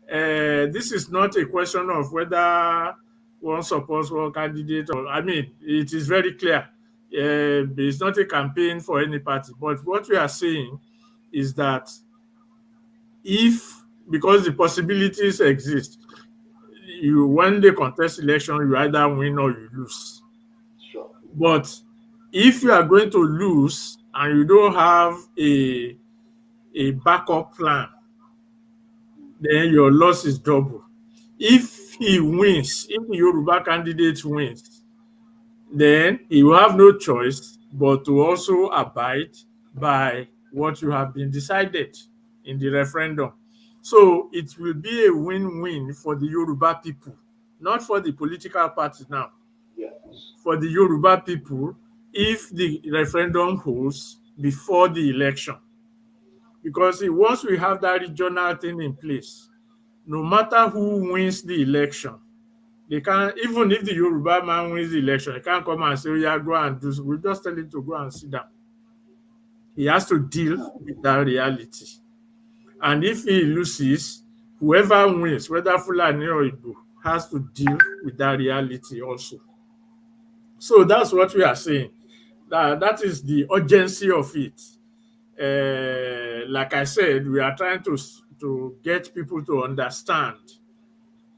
This is not a question of whether one supports one candidate, or I mean, it is very clear. It's not a campaign for any party, but what we are saying is that because the possibilities exist, when they contest election, you either win or you lose. Sure. But if you are going to lose and you don't have a backup plan, then your loss is double. If he wins, if the Yoruba candidate wins, then he will have no choice but to also abide by what you have been decided in the referendum. So it will be a win-win for the Yoruba people, not for the political parties now. Yes. For the Yoruba people, if the referendum holds before the election. Because once we have that regional thing in place, no matter who wins the election, they can't, even if the Yoruba man wins the election, he can't come and say, oh, yeah, go and do. We just tell him to go and sit down. He has to deal with that reality. And if he loses, whoever wins, whether Fulani or Igbo, has to deal with that reality also. So that's what we are saying. That is the urgency of it. Like I said, we are trying to get people to understand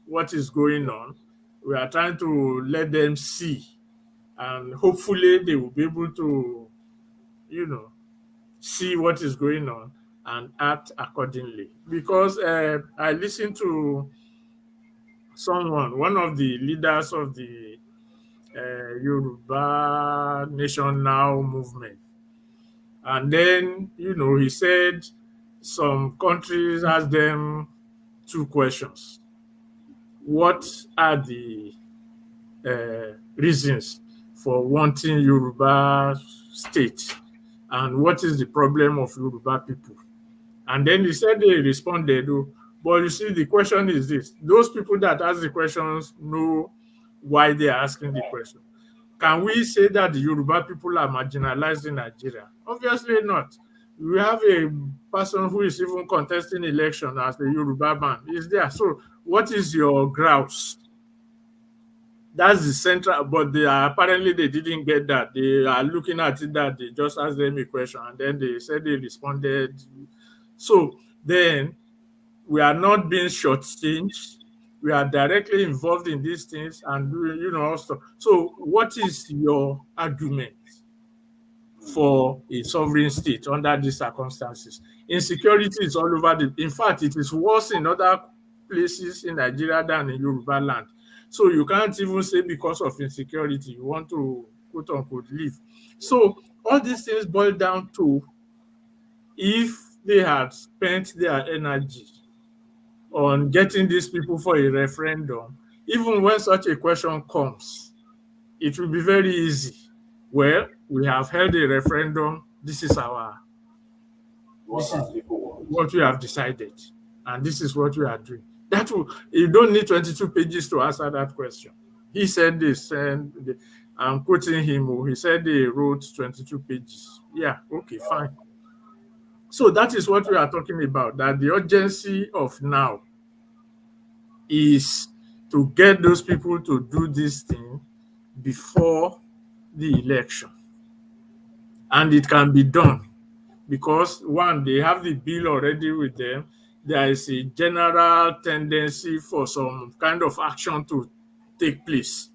what is going on. We are trying to let them see, and hopefully they will be able to, see what is going on and act accordingly. Because I listened to one of the leaders of the Yoruba Nation Now movement. And then, he said some countries ask them two questions. What are the reasons for wanting Yoruba state? And what is the problem of Yoruba people? And then he said they responded, but you see, the question is this. Those people that ask the questions know why they are asking the question. Can we say that the Yoruba people are marginalized in Nigeria? Obviously not. We have a person who is even contesting election as a Yoruba man. Is there. So what is your grouse? That's the central, but apparently they didn't get that. They are looking at it that they just asked them a question and then they said they responded. So then we are not being shortchanged. We are directly involved in these things and also. So what is your argument for a sovereign state under these circumstances? Insecurity is all over in fact, it is worse in other places in Nigeria than in Yoruba land. So you can't even say because of insecurity you want to quote unquote leave. So all these things boil down to, if they had spent their energy on getting these people for a referendum, even when such a question comes, it will be very easy. Well, we have held a referendum. This is what we have decided, and this is what we are doing. You don't need 22 pages to answer that question. He said this, and I'm quoting him. He said they wrote 22 pages. Yeah, okay, fine. So that is what we are talking about, that the urgency of now is to get those people to do this thing before the election. And it can be done because, one, they have the bill already with them. There is a general tendency for some kind of action to take place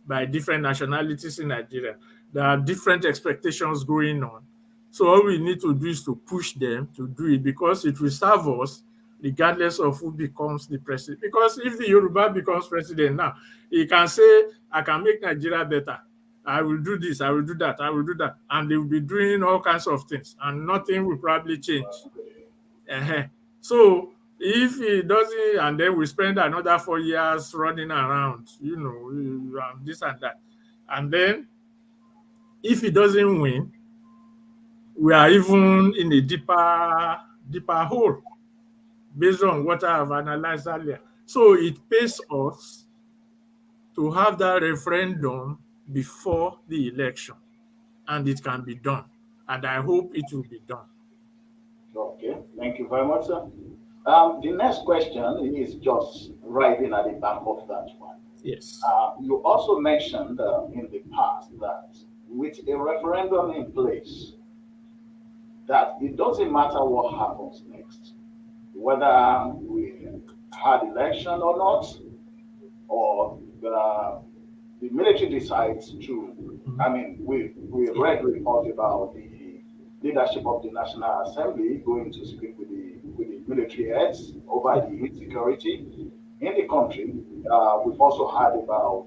by different nationalities in Nigeria. There are different expectations going on. So all we need to do is to push them to do it because it will serve us regardless of who becomes the president. Because if the Yoruba becomes president now, he can say, I can make Nigeria better. I will do this, I will do that, I will do that. And they will be doing all kinds of things and nothing will probably change. Uh-huh. So if he doesn't, and then we spend another 4 years running around, this and that. And then if he doesn't win, we are even in a deeper hole based on what I have analyzed earlier. So it pays us to have that referendum before the election, and it can be done. And I hope it will be done. Okay, thank you very much, sir. The next question is just riding at the back of that one. Yes. You also mentioned in the past that with a referendum in place, that it doesn't matter what happens next, whether we had election or not, or the military decides to. I mean, we read reports about the leadership of the National Assembly going to speak with the military heads over the insecurity in the country. We've also heard about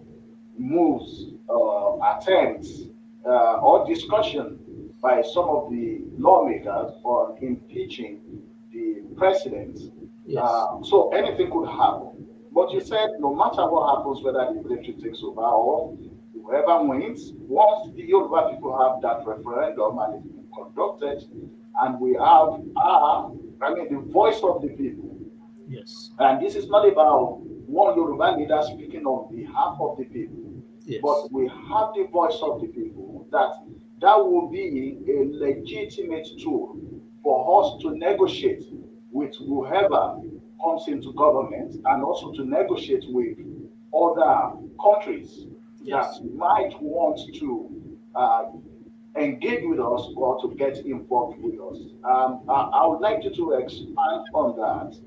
moves, attempts, or discussion by some of the lawmakers on impeaching the president. Yes. So anything could happen. But you said no matter what happens, whether the military takes over or whoever wins, once the Yoruba people have that referendum and it's been conducted, and we have the voice of the people. Yes. And this is not about one Yoruba leader speaking on behalf of the people, Yes. but we have the voice of the people. That will be a legitimate tool for us to negotiate with whoever comes into government, and also to negotiate with other countries Yes. that might want to engage with us or to get involved with us. I would like you to expand on that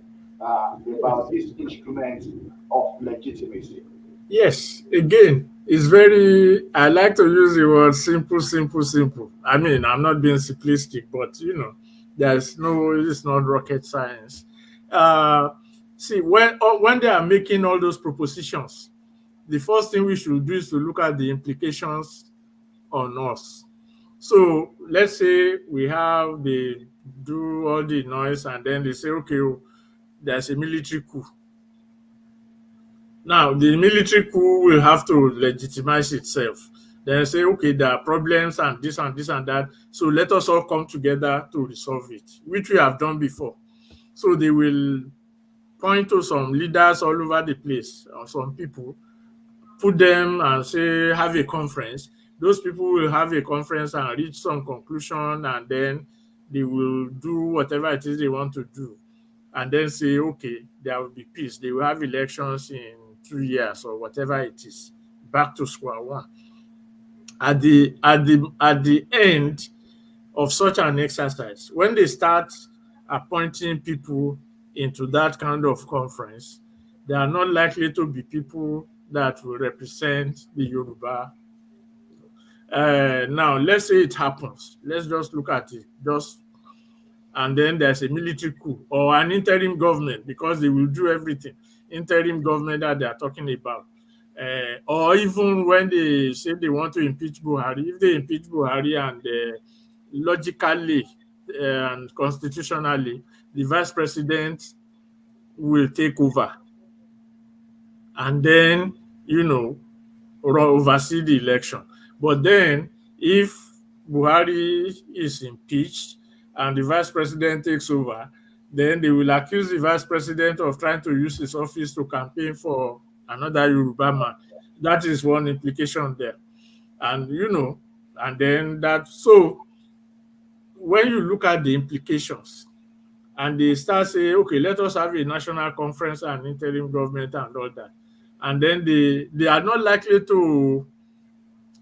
about this instrument of legitimacy. Yes, again, I like to use the word simple, simple, simple. I mean, I'm not being simplistic, but it's not rocket science. See, when they are making all those propositions, the first thing we should do is to look at the implications on us. So let's say they do all the noise and then they say, okay, there's a military coup. Now, the military coup will have to legitimize itself. Then say, okay, there are problems and this and this and that. So let us all come together to resolve it, which we have done before. So they will point to some leaders all over the place, or some people, put them and say, have a conference. Those people will have a conference and reach some conclusion, and then they will do whatever it is they want to do. And then say, okay, there will be peace. They will have elections in 2 years or whatever it is, back to square one. At the end of such an exercise, when they start appointing people into that kind of conference, they are not likely to be people that will represent the Yoruba. Now, let's say it happens. Let's just look at it. And then there's a military coup or an interim government, because they will do everything. Interim government that they are talking about. Or even when they say they want to impeach Buhari, if they impeach Buhari and logically and constitutionally, the vice president will take over. And then, oversee the election. But then, if Buhari is impeached and the vice president takes over, then they will accuse the vice president of trying to use his office to campaign for another Yoruba man. That is one implication there. And, and then so when you look at the implications, and they start saying, okay, let us have a national conference and interim government and all that, and then they are not likely to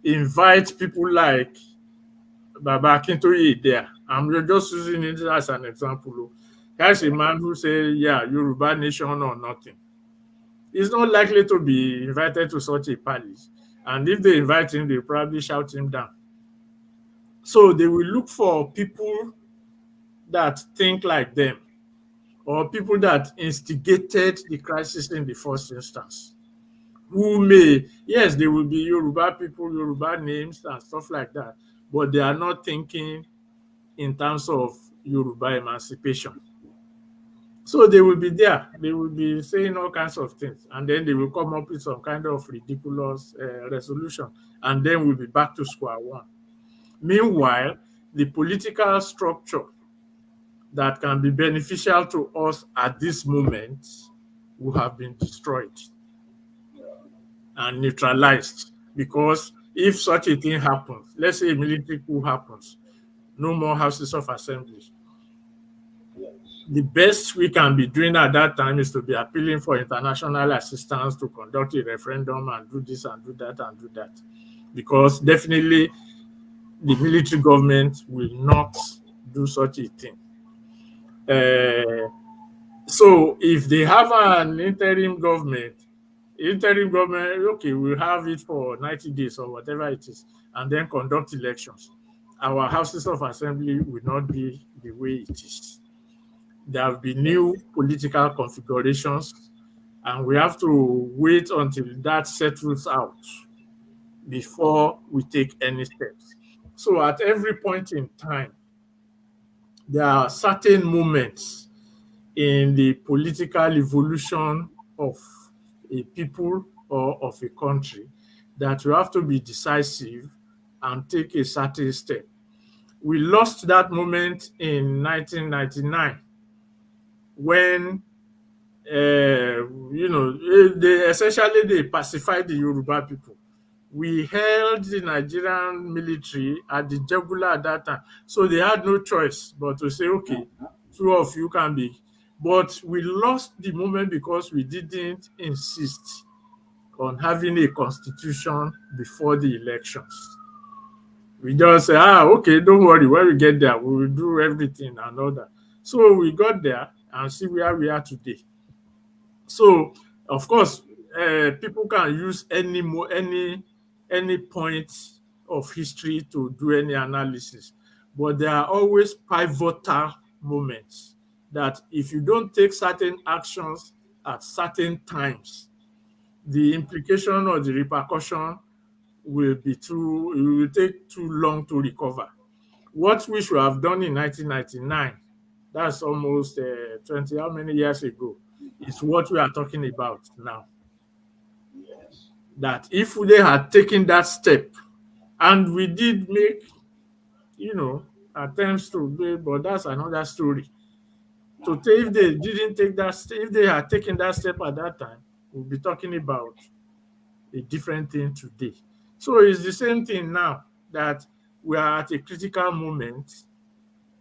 invite people like Baba Akintoye there. I'm just using it as an example. There's a man who say, yeah, Yoruba nation or nothing. He's not likely to be invited to such a palace. And if they invite him, they probably shout him down. So they will look for people that think like them, or people that instigated the crisis in the first instance, who may, yes, they will be Yoruba people, Yoruba names and stuff like that, but they are not thinking in terms of Yoruba emancipation. So they will be there. They will be saying all kinds of things, and then they will come up with some kind of ridiculous resolution, and then we'll be back to square one. Meanwhile, the political structure that can be beneficial to us at this moment will have been destroyed and neutralized, because if such a thing happens, let's say a military coup happens, no more houses of assembly. The best we can be doing at that time is to be appealing for international assistance to conduct a referendum and do this and do that and do that. Because definitely the military government will not do such a thing. So if they have an interim government, okay, we'll have it for 90 days or whatever it is, and then conduct elections. Our houses of assembly will not be the way it is. There will be new political configurations, and we have to wait until that settles out before we take any steps. So at every point in time, there are certain moments in the political evolution of a people or of a country that you have to be decisive and take a certain step. We lost that moment in 1999 when they pacified the Yoruba people. We held the Nigerian military at the jugular at that time, so they had no choice but to say, okay, two of you can be. But we lost the moment because we didn't insist on having a constitution before the elections. We just say, okay, don't worry, when we get there, we will do everything and all that. So we got there and see where we are today. So, of course, people can use any point of history to do any analysis, but there are always pivotal moments that if you don't take certain actions at certain times, the implication or the repercussion will take too long to recover. What we should have done in 1999, that's almost 20, how many years ago, is what we are talking about now. Yes. That if they had taken that step, and we did make, attempts to do, but that's another story. So if they didn't take that step, if they had taken that step at that time, we'll be talking about a different thing today. So it's the same thing now, that we are at a critical moment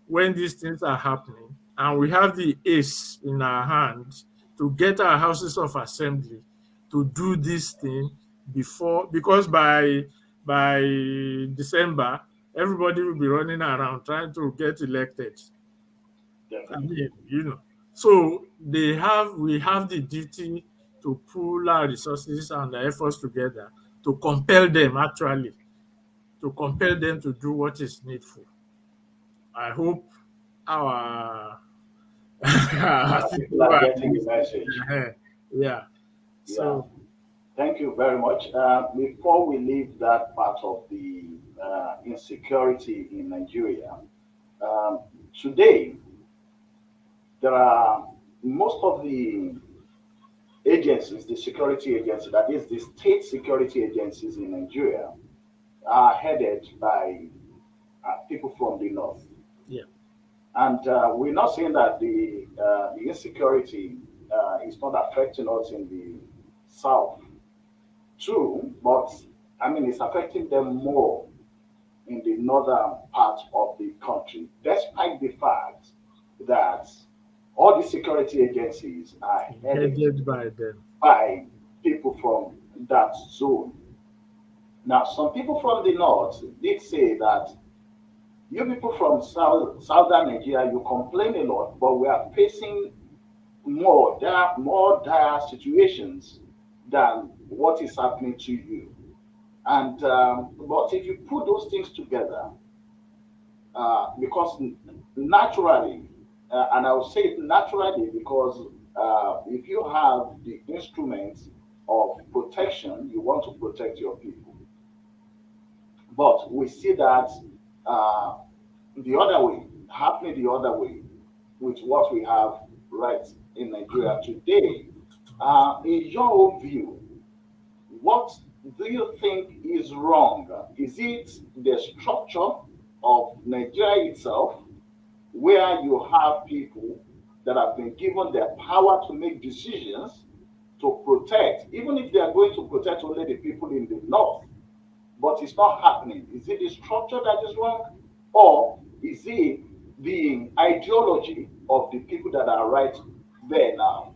when these things are happening, and we have the ace in our hand to get our houses of assembly to do this thing before, because by December, everybody will be running around trying to get elected. I mean, so we have the duty to pool our resources and our efforts together to compel them to do what is needful. I hope our people are getting the message. yeah. So thank you very much. Before we leave that part of the insecurity in Nigeria, today there are most of the agencies, the security agencies, that is the state security agencies in Nigeria, are headed by people from the north. Yeah. And we're not saying that the insecurity is not affecting us in the south, too, but I mean, it's affecting them more in the northern part of the country, despite the fact that all the security agencies are headed Headed by them. by people from that zone. Now, some people from the north did say that you people from southern Nigeria, you complain a lot, but we are facing more dire situations than what is happening to you. And but if you put those things together, because naturally, and I will say it naturally because if you have the instruments of protection, you want to protect your people. But we see that uh, the other way, happening the other way, with what we have right in Nigeria today. In your own view, what do you think is wrong? Is it the structure of Nigeria itself, where you have people that have been given the power to make decisions to protect, even if they are going to protect only the people in the north, but it's not happening? Is it the structure that is wrong, or is it the ideology of the people that are right there now?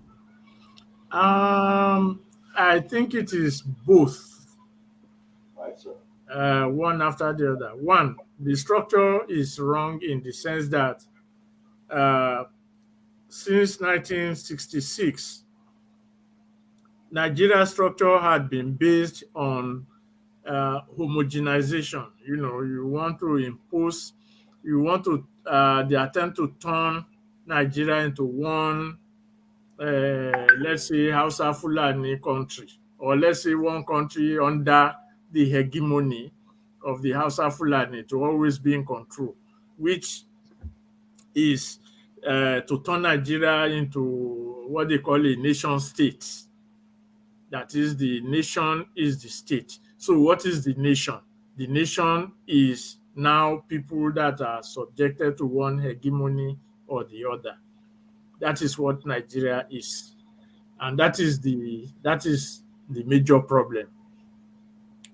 I think it is both, Right, sir. one after the other. One, the structure is wrong in the sense that uh, since 1966, Nigeria's structure had been based on homogenization. You know, you want to impose, you want to, the attempt to turn Nigeria into one, let's say, Hausa Fulani country, or let's say one country under the hegemony of the Hausa Fulani to always be in control, which is to turn Nigeria into what they call a nation state. That is, the nation is the state. So, what is the nation? The nation is now people that are subjected to one hegemony or the other. That is what Nigeria is, and that is the major problem.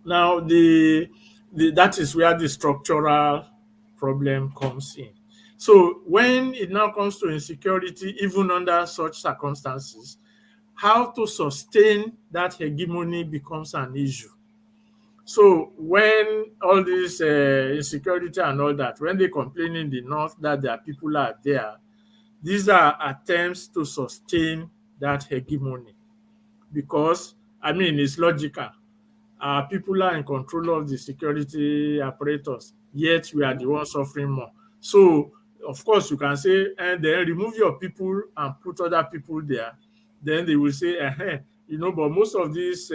Now, that is where the structural problem comes in. So, when it now comes to insecurity, even under such circumstances, how to sustain that hegemony becomes an issue. So when all this insecurity and all that, when they complain in the north that their people are there, these are attempts to sustain that hegemony because, I mean, it's logical. People are in control of the security apparatus, yet we are the ones suffering more. So, of course, you can say, and then remove your people and put other people there. Then they will say, but most of these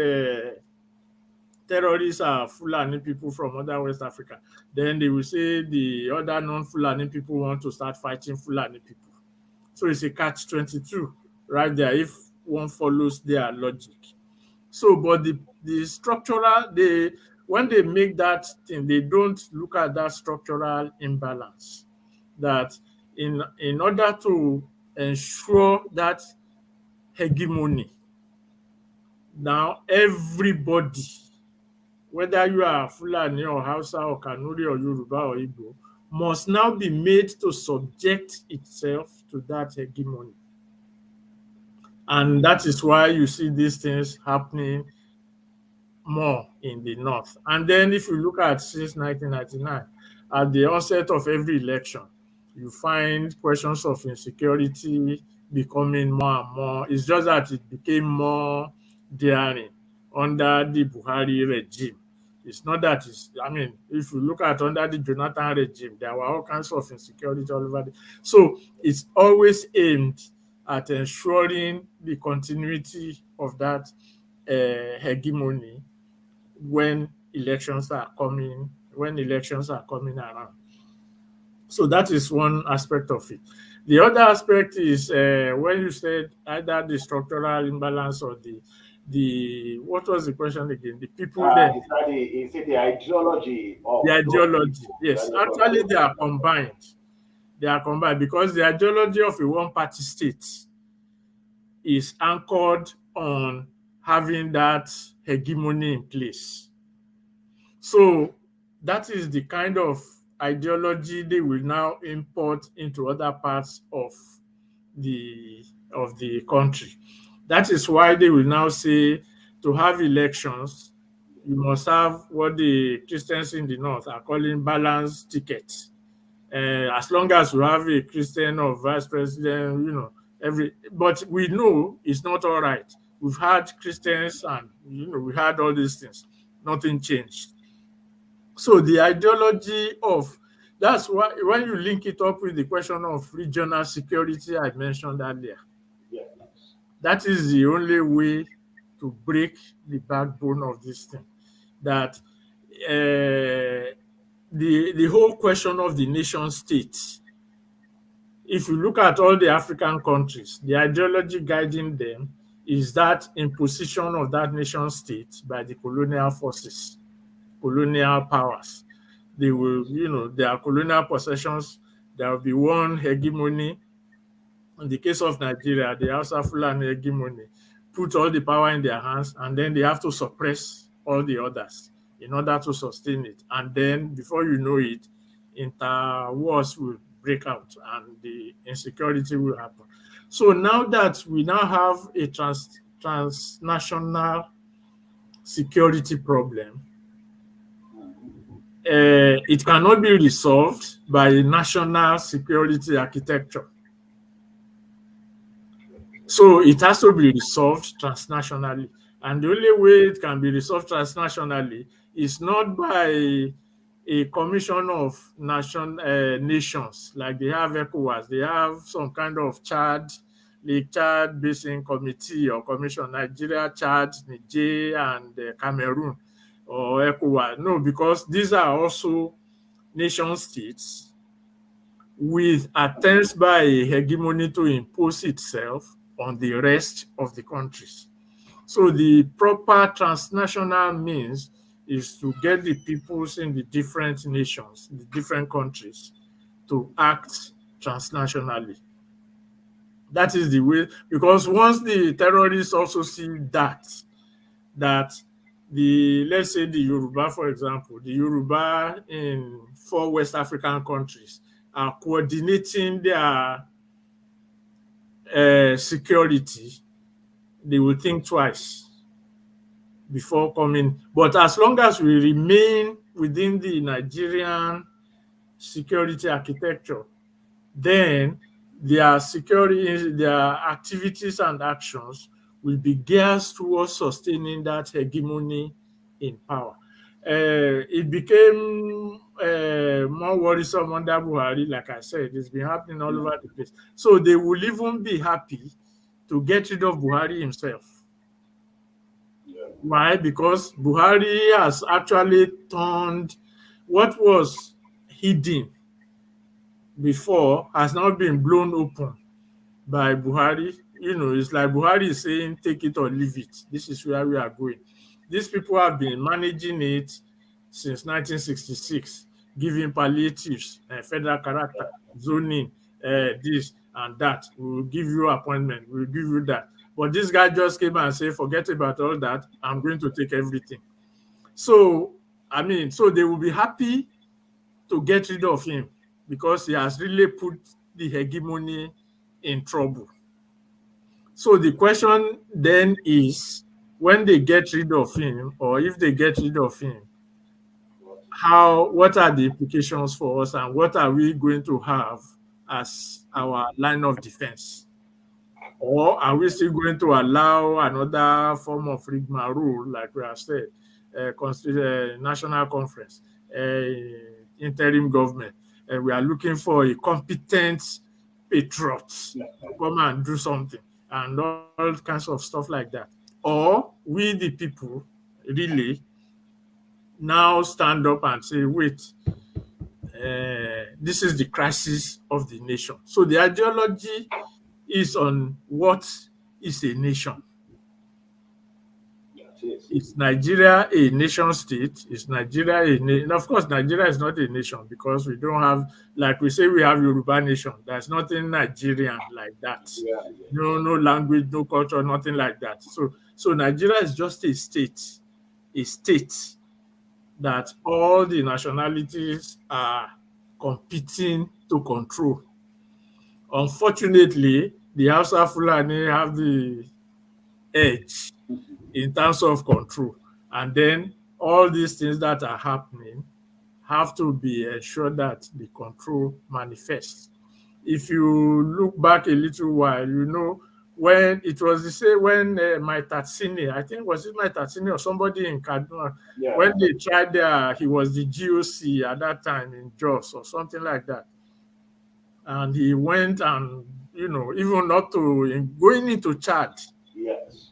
terrorists are Fulani people from other West Africa. Then they will say the other non-Fulani people want to start fighting Fulani people. So it's a catch-22 right there if one follows their logic. So, but the structural, when they make that thing, they don't look at that structural imbalance. That in order to ensure that hegemony, now everybody, whether you are Fulani or Hausa or Kanuri or Yoruba or Igbo, must now be made to subject itself to that hegemony. And that is why you see these things happening more in the north. And then if you look at since 1999, at the onset of every election, you find questions of insecurity becoming more and more. It's just that it became more daring under the Buhari regime. It's not that it's, I mean, if you look at under the Jonathan regime, there were all kinds of insecurity all over. So it's always aimed at ensuring the continuity of that hegemony when elections are coming around. So that is one aspect of it. The other aspect is when you said either the structural imbalance or the what was the question again? The people there. Is it the ideology of The those ideology. people that Yes, you're actually talking they are combined. They are combined because the ideology of a one-party state is anchored on having that hegemony in place. So that is the kind of ideology they will now import into other parts of the country. That is why they will now say to have elections, you must have what the Christians in the north are calling balanced tickets. As long as you have a Christian or vice president, but we know it's not all right. We've had Christians and we had all these things. Nothing changed. So the ideology of that's why when you link it up with the question of regional security I mentioned earlier, Yes. that is the only way to break the backbone of this thing. That the whole question of the nation state, if you look at all the African countries, the ideology guiding them is that imposition of that nation state by the colonial forces, colonial powers. They will, their colonial possessions, there will be one hegemony. In the case of Nigeria, the Hausa Fulani hegemony put all the power in their hands, and then they have to suppress all the others in order to sustain it. And then, before you know it, inter-wars will break out and the insecurity will happen. So now that we now have a transnational security problem, it cannot be resolved by a national security architecture. So it has to be resolved transnationally. And the only way it can be resolved transnationally is not by a commission of nations, like they have ECOWAS. They have some kind of Lake Chad Basin Committee or Commission, Nigeria, Chad, Niger, and Cameroon, or ECOWAS. No, because these are also nation states with attempts by a hegemony to impose itself on the rest of the countries. So the proper transnational means is to get the peoples in the different nations, the different countries, to act transnationally. That is the way, because once the terrorists also see that let's say the Yoruba, for example, the Yoruba in 4 West African countries are coordinating their security, they will think twice before coming. But as long as we remain within the Nigerian security architecture, then their security, their activities and actions will be geared towards sustaining that hegemony in power. It became more worrisome under Buhari, like I said. It's been happening all over the place. So they will even be happy to get rid of Buhari himself. Yeah. Why? Because Buhari has actually turned what was hidden before has now been blown open by Buhari. It's like Buhari is saying, take it or leave it. This is where we are going. These people have been managing it since 1966, giving palliatives, federal character, zoning, this and that. We will give you appointment. We will give you that. But this guy just came and said, forget about all that. I'm going to take everything. So, so they will be happy to get rid of him because he has really put the hegemony in trouble. So the question then is, when they get rid of him, or if they get rid of him, what are the implications for us, and what are we going to have as our line of defense? Or are we still going to allow another form of rigmarole, like we have said, national conference, interim government, and we are looking for a competent patriot to come and do something, and all kinds of stuff like that? Or we, the people, really now stand up and say, wait, this is the crisis of the nation. So the ideology is on what is a nation. Is Nigeria a nation state? Is Nigeria a nation? Of course, Nigeria is not a nation because we don't have, like we say, we have Yoruba nation. There's nothing Nigerian like that. Yeah. No language, no culture, nothing like that. So Nigeria is just a state that all the nationalities are competing to control. Unfortunately, the Hausa Fulani have the edge in terms of control. And then all these things that are happening have to be ensured that the control manifests. If you look back a little while, you know, when it was the same when my Tatsini, I think was it my Tatsini or somebody in Kaduna, Yeah. when they tried he was the GOC at that time in Jos or something like that. And he went and, you know, even not to going into Yes.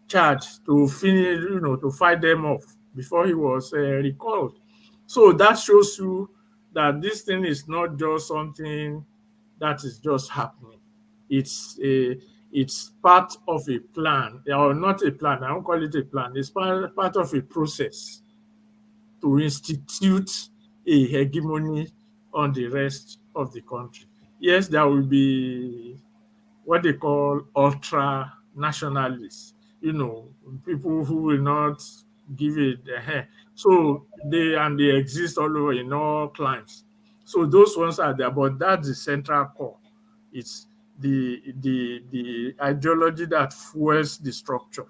Chad to finish, you know, to fight them off before he was recalled. So that shows you that this thing is not just something that is just happening. It's part of a plan, or not a plan. I don't call it a plan. It's part of a process to institute a hegemony on the rest of the country. Yes, there will be what they call ultra nationalists, you know, people who will not give it a hair. So they exist all over in all climes. So those ones are there, but that's the central core. It's the ideology that fuels the structure.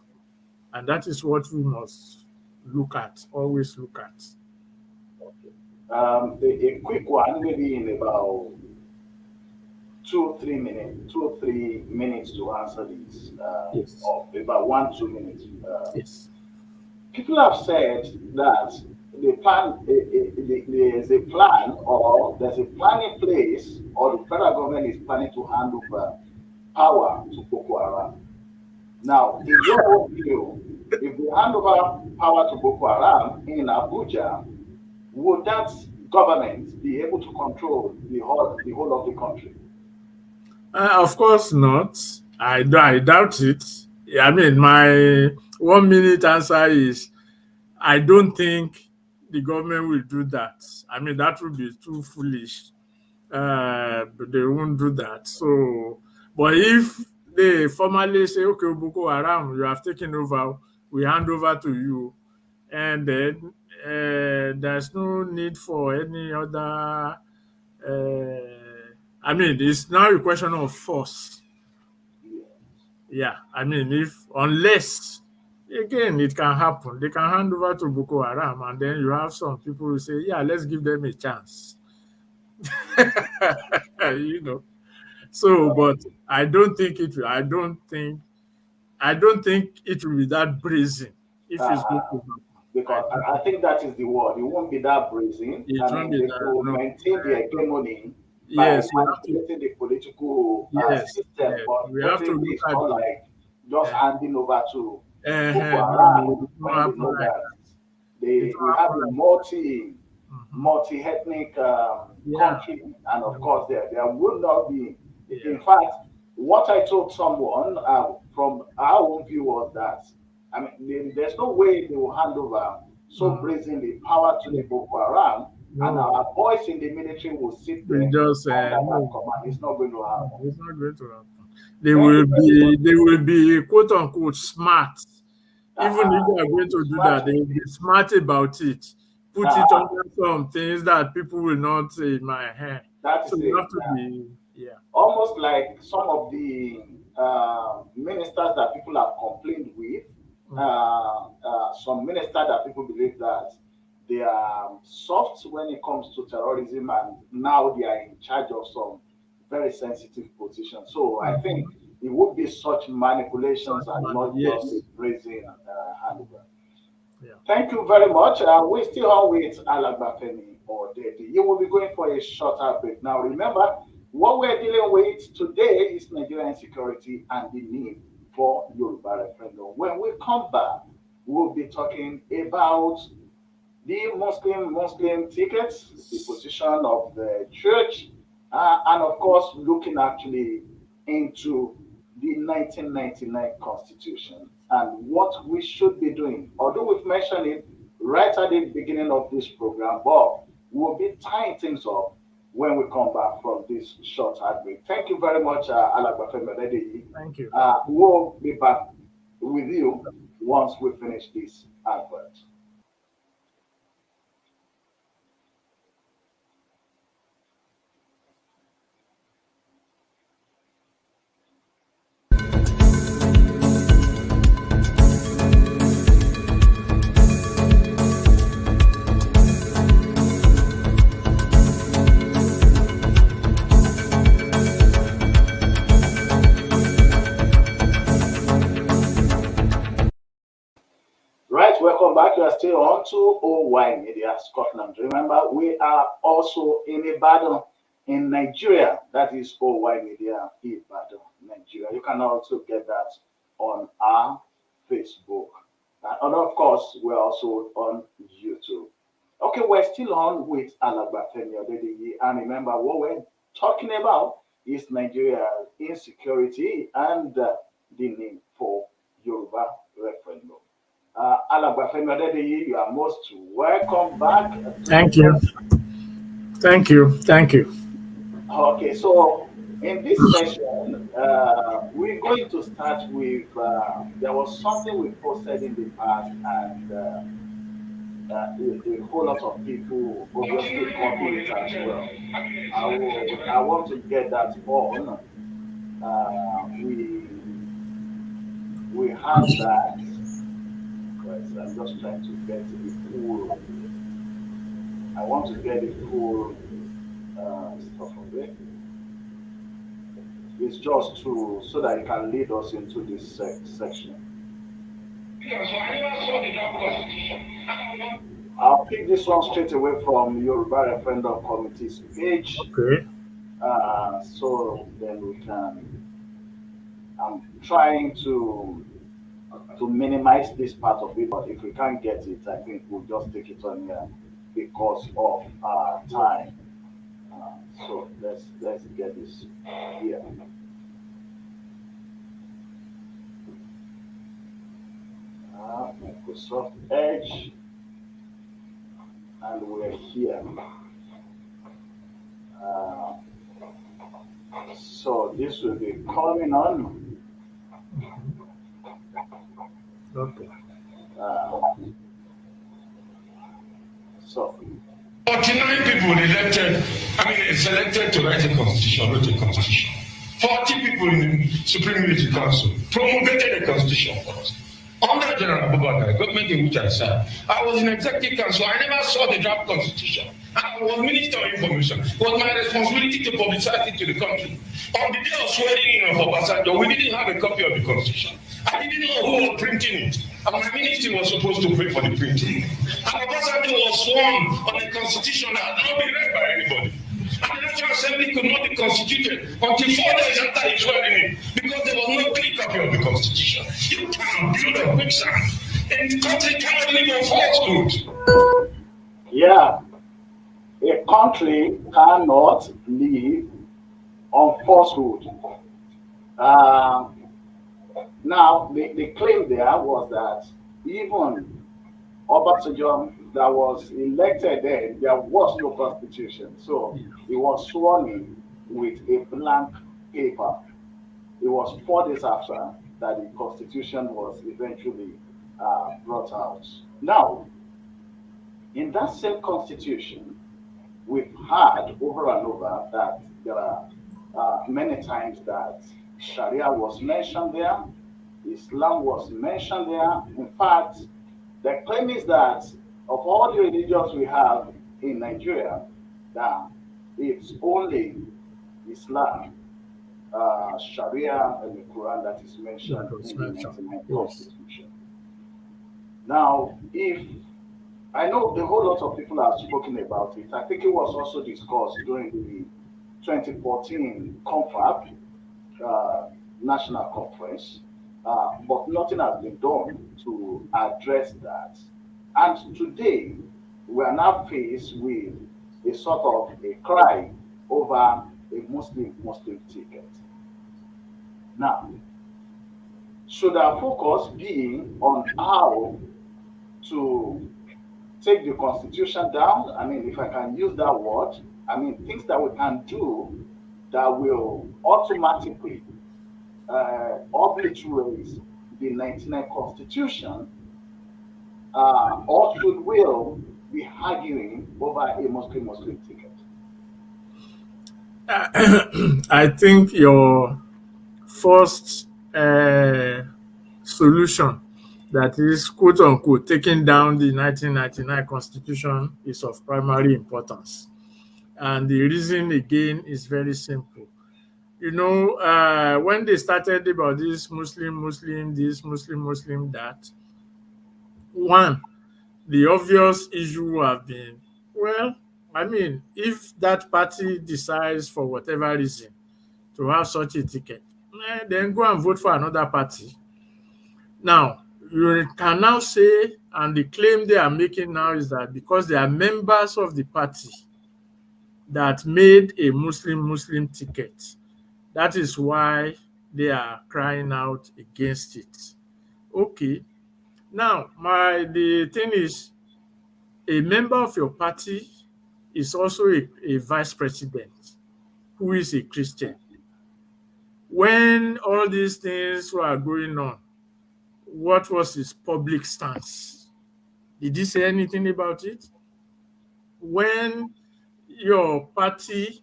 And that is what we must look at, always look at. A quick one, maybe in about 2 or 3 minutes to answer this, Yes. or about 1 2 minutes. Yes. People have said that there's a plan, or there's a plan in place, or the federal government is planning to hand over power to Boko Haram. Now, in your own view, if they hand over power to Boko Haram in Abuja, would that government be able to control the whole of the country? Of course not. I doubt it. I mean, my 1 minute answer is I don't think the government will do that. I mean, that would be too foolish. But they won't do that. So, but if they formally say, okay, Boko Haram, you have taken over, we hand over to you, and then there's no need for any other. I mean, it's now a question of force. Yeah, I mean, if unless again it can happen, they can hand over to Boko Haram, and then you have some people who say, "Yeah, let's give them a chance." you know. So, but I don't think it will. I don't think it will be that brazen if it's going to Uh, happen. I because don't I think that is the word. It won't be that brazen. It I won't mean, be they that. will No. maintain the hegemony by Yes, we have to. manipulating the political Yes, system, yes. but We have to definitely look it's at not the. like just Uh, handing over to Boko no, no, it Haram won't when they happen know like that that. It we won't have happen a like that. multi-ethnic Yeah. country, and of course there will not be. In Yeah. fact, what I told someone from our own view was that I mean there's no way they will hand over so Mhm. brazenly power to the Boko Haram, and No, our boys in the military will sit we there just under that no. command. It's not going to happen. It's not going to happen. Thank you very much. They will be quote unquote smart. Even if they are going to do Smart that, they with will be this. smart about it. Put it Uh-uh. under some things that people will not say in my hair. That So is you it. have to be, yeah. Almost like some of the ministers that people have complained with, Mm. some ministers that people believe that they are soft when it comes to terrorism, and now they are in charge of some very sensitive positions. So I think Mhm. it would be such manipulations Such and man, not just a yes. brazen handover. Yeah. Thank you very much. We still on with Alagba Femi Odedeyi. You will be going for a shorter break. Now, remember, what we're dealing with today is Nigerian insecurity and the need for Yoruba referendum. When we come back, we'll be talking about the Muslim tickets, the position of the church, and of course, looking actually into the 1999 Constitution and what we should be doing. Although we've mentioned it right at the beginning of this program, but we'll be tying things up when we come back from this short ad break. Thank you very much, Alagba Femi Odedeyi. Thank you. We'll be back with you once we finish this advert. still on to OY Media Scotland. Remember, we are also in Ibadan, in Nigeria. That is OY Media Ibadan, Nigeria. You can also get that on our Facebook. And of course, we're also on YouTube. Okay, we're still on with Alagba Femi Odedeyi. And remember, what we're talking about is Nigeria's insecurity and the need for Yoruba referendum. Alagba Femi Odedeyi, you are most welcome back. Thank you. Thank you. Thank you. Okay, so in this session, we're going to start with there was something we posted in the past, and a whole lot of people obviously copied it as well. I want to get that on. We have that. Right, so I'm just trying to get the full. I want to get the full stuff of it. It's just to so that it can lead us into this section. I'll pick this one straight away from Yoruba Referendum Committee's page. Okay. So then we can. I'm trying to minimize this part of it, but if we can't get it, I think we'll just take it on here because of time. So let's get this here. Microsoft Edge, and we're here. So this will be coming on. Okay. So 49 people elected, selected to write a constitution, wrote a constitution. 40 people in the Supreme Military Council promulgated a constitution for us. Under General Abubakar, government in which I served, I was in executive council. I never saw the draft constitution. I was Minister of Information. It was my responsibility to publicize it to the country. On the day of swearing in of Obasanjo, we didn't have a copy of the constitution. I didn't know who was printing it. And my ministry was supposed to pay for the printing. And Obasanjo was sworn on a constitution that had not been read by anybody. And the National Assembly could not be constituted until 4 days after his swearing in, because there was no clear copy of the constitution. You can't build a quicksand, and the country cannot live on falsehood. yeah, a country cannot live on falsehood. Now, the claim there was that even Obasanjo that was elected then, there was no constitution. So he was sworn in with a blank paper. It was 4 days after that the constitution was eventually brought out. Now, in that same constitution, we've heard over and over that there are many times that Sharia was mentioned there, Islam was mentioned there. In fact, the claim is that of all the religions we have in Nigeria, that it's only Islam, Sharia, and the Quran that is mentioned in the 1999 Constitution. Now, if I know a whole lot of people have spoken about it, I think it was also discussed during the 2014 CONFAB National Conference, but nothing has been done to address that. And today, we are now faced with a sort of a cry over a Muslim ticket. Now, should our focus be on how to take the constitution down? I mean, if I can use that word, I mean, things that we can do that will automatically obliterate the 99 Constitution, or should we be arguing over a Muslim ticket? I think your first solution, that is, quote unquote, taking down the 1999 Constitution, is of primary importance. And the reason again is very simple. You know, when they started about this Muslim, this Muslim, that, one, the obvious issue would have been, well, I mean, if that party decides for whatever reason to have such a ticket, then go and vote for another party. Now, you can now say, and the claim they are making now is that because they are members of the party that made a Muslim ticket, that is why they are crying out against it. Okay. Now, the thing is, a member of your party is also a vice president who is a Christian. When all these things were going on, what was his public stance? Did he say anything about it? When your party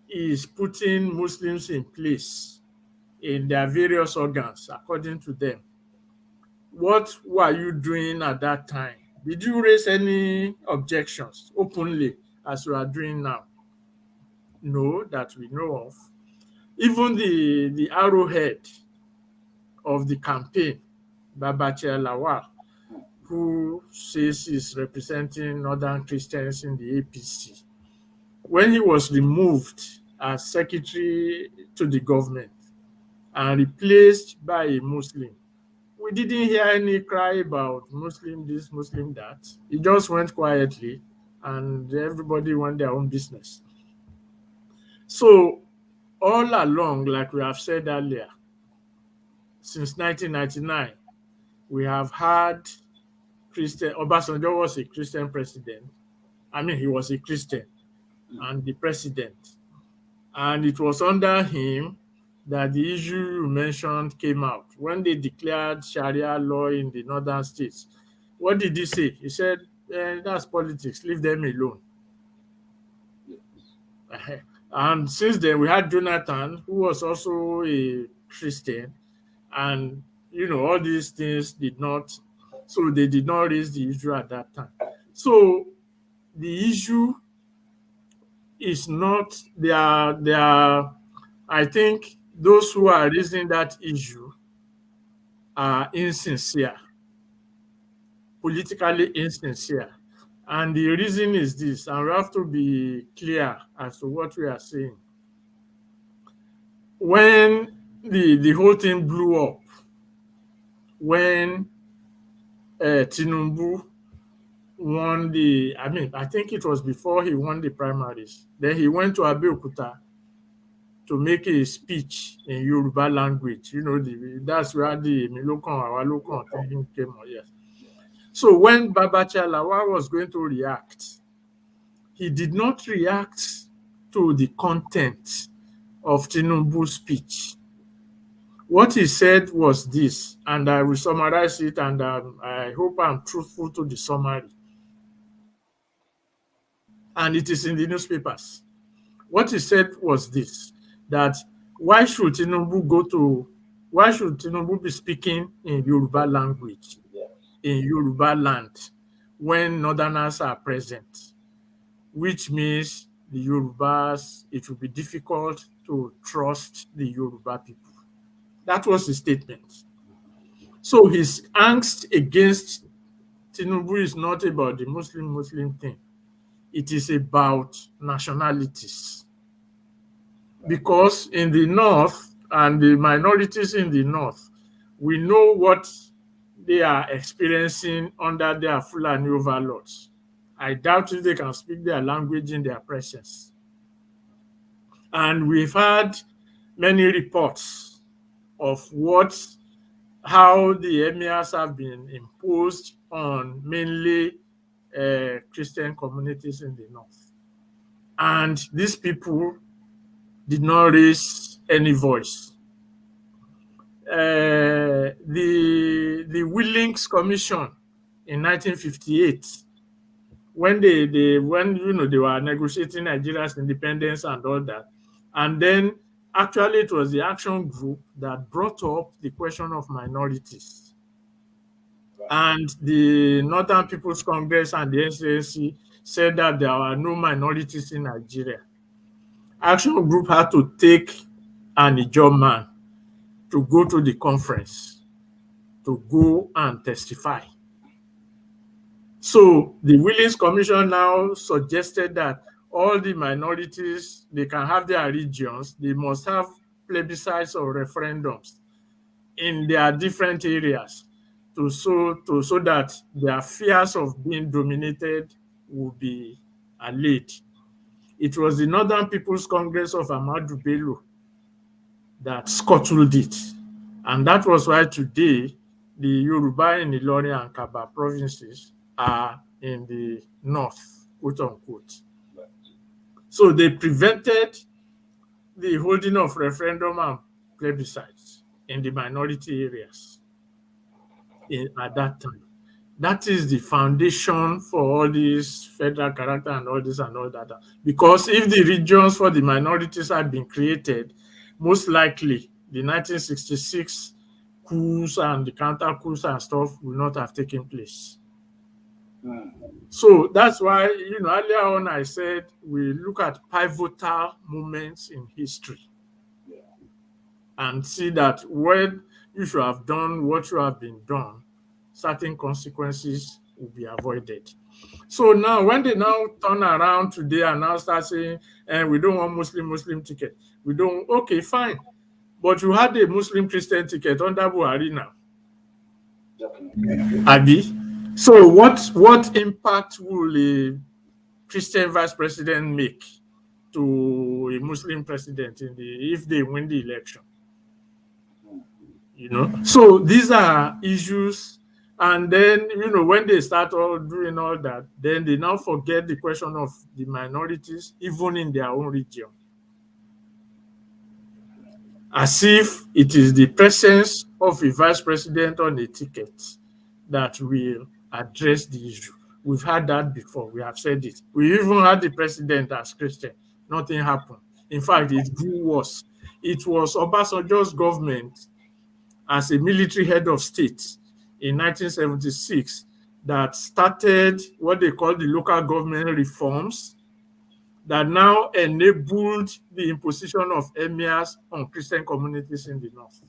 is putting Muslims in place in their various organs, according to them, what were you doing at that time? Did you raise any objections openly as you are doing now? No, that we know of. Even the arrowhead of the campaign, Babachi Lawal, who says he's representing Northern Christians in the APC, when he was removed as secretary to the government and replaced by a Muslim, we didn't hear any cry about Muslim this, Muslim that. He just went quietly and everybody went their own business. So all along, like we have said earlier, since 1999, we have had Christian. Obasanjo was a Christian president. I mean, he was a Christian and the president. And it was under him that the issue you mentioned came out. When they declared Sharia law in the northern states, what did he say? He said, that's politics, leave them alone. And since then, we had Jonathan, who was also a Christian, and all these things they did not raise the issue at that time. So the issue is not, I think those who are raising that issue are insincere, politically insincere. And the reason is this, and we have to be clear as to what we are saying. When the whole thing blew up, when Tinubu won I think it was before he won the primaries, then he went to Abeokuta to make a speech in Yoruba language. That's where the Milokan, Awalokan thing came on. Yes. So when Babachi Lawal was going to react, he did not react to the content of Tinubu's speech. What he said was this, and I will summarize it, and I hope I'm truthful to the summary. And it is in the newspapers. What he said was this, that why should Tinubu be speaking in Yoruba language, in Yoruba land, when Northerners are present, which means the Yorubas, it will be difficult to trust the Yoruba people. That was his statement. So his angst against Tinubu is not about the Muslim thing. It is about nationalities. Because in the North, and the minorities in the North, we know what they are experiencing under their Fulani overlords. I doubt if they can speak their language in their presence. And we've had many reports of how the emirs have been imposed on mainly Christian communities in the North. And these people did not raise any voice. The Willings Commission in 1958, when they were negotiating Nigeria's independence and all that, and then actually it was the action group that brought up the question of minorities. And the Northern People's Congress and the NCNC said that there are no minorities in Nigeria. Action group had to take an Ijaw man to go to the conference, to go and testify. So the Willings Commission now suggested that all the minorities, they can have their regions, they must have plebiscites or referendums in their different areas so that their fears of being dominated will be allayed. It was the Northern People's Congress of Ahmadu Bello that scuttled it. And that was why today the Yoruba in Ilorin and Kaba provinces are in the north, quote unquote. So they prevented the holding of referendum and plebiscites in the minority areas at that time. That is the foundation for all this federal character and all this and all that. Because if the regions for the minorities had been created, most likely the 1966 coups and the counter coups and stuff will not have taken place. So that's why, earlier on I said we look at pivotal moments in history and see that when you should have done what should have been done, certain consequences will be avoided. So now, when they now turn around today and now start saying, we don't want Muslim ticket, we don't, okay, fine. But you had a Muslim Christian ticket under Buhari now. Abi. So what impact will a Christian vice president make to a Muslim president if they win the election? So these are issues. And then, when they start all doing all that, then they now forget the question of the minorities, even in their own region. As if it is the presence of a vice president on a ticket that will address the issue. We've had that before. We have said it. We even had the president as Christian. Nothing happened. In fact, it grew worse. It was Obasanjo's government as a military head of state in 1976 that started what they call the local government reforms that now enabled the imposition of emirs on Christian communities in the north.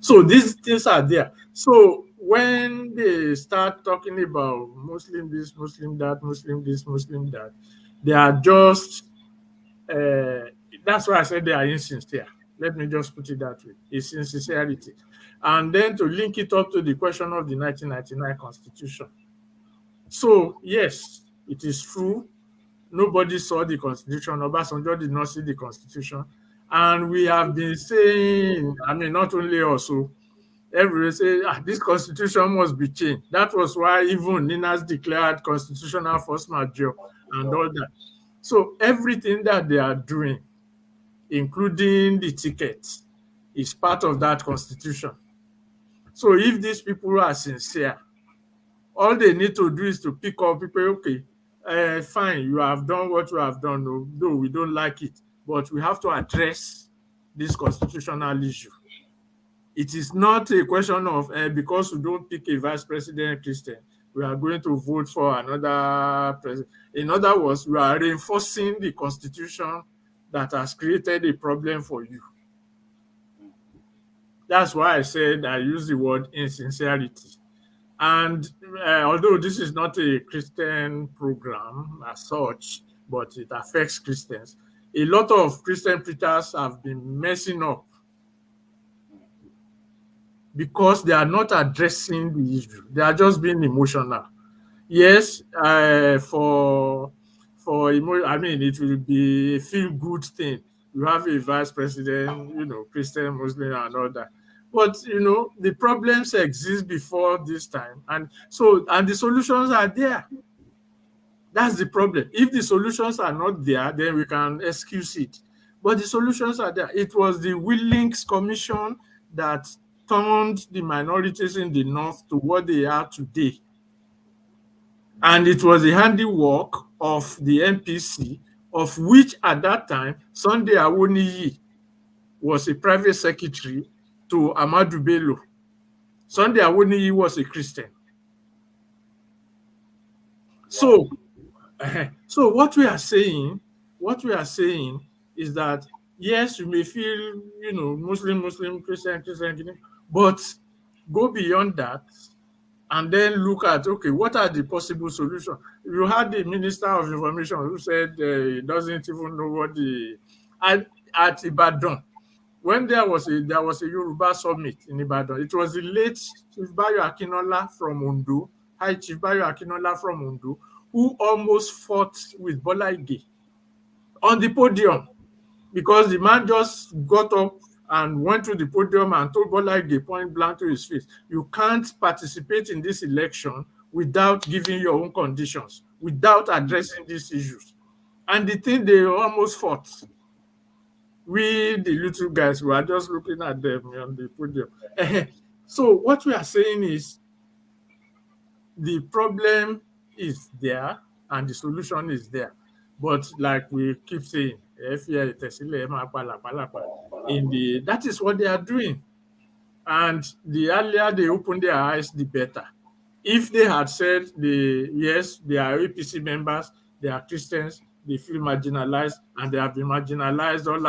So these things are there. So when they start talking about Muslim this, Muslim that, Muslim this, Muslim that, they are just, that's why I said they are insincere. Let me just put it that way. It's insincerity. And then to link it up to the question of the 1999 Constitution. So, yes, it is true. Nobody saw the Constitution. Obasanjo did not see the Constitution. And we have been saying, not only also, everybody say, this Constitution must be changed. That was why even Ninas declared constitutional force majeure and all that. So everything that they are doing, including the tickets, is part of that Constitution. So if these people are sincere, all they need to do is to pick up people, okay, fine, you have done what you have done, though we don't like it, but we have to address this constitutional issue. It is not a question of because we don't pick a vice president Christian, we are going to vote for another president. In other words, we are reinforcing the Constitution that has created a problem for you. That's why I said I use the word insincerity. And although this is not a Christian program as such, but it affects Christians, a lot of Christian preachers have been messing up because they are not addressing the issue. They are just being emotional. Yes, it will be a feel-good thing. You have a vice president, Christian, Muslim, and all that. But, the problems exist before this time. And the solutions are there. That's the problem. If the solutions are not there, then we can excuse it. But the solutions are there. It was the Willings Commission that turned the minorities in the north to what they are today. And it was the handiwork of the MPC, of which at that time, Sunday Awoniyi was a private secretary to Ahmadu Bello. Sunday Awoniyi was a Christian. So what we are saying is that, yes, you may feel, Muslim, Christian, but go beyond that and then look at, okay, what are the possible solutions? You had the Minister of Information who said he doesn't even know what at Ibadan, when there was a Yoruba summit in Ibadan. It was the late Chief Bayo Akinola from Ondo, High Chief Bayo Akinola from Ondo, who almost fought with Bola Ige on the podium, because the man just got up and went to the podium and told Bola Ige point blank to his face, you can't participate in this election without giving your own conditions, without addressing these issues. And the thing, they almost fought. We, the little guys, were just looking at them on the podium. So what we are saying is, the problem is there and the solution is there. But like we keep saying, that is what they are doing. And the earlier they open their eyes, the better. If they had said, yes, they are APC members, they are Christians, they feel marginalized, and they have been marginalized all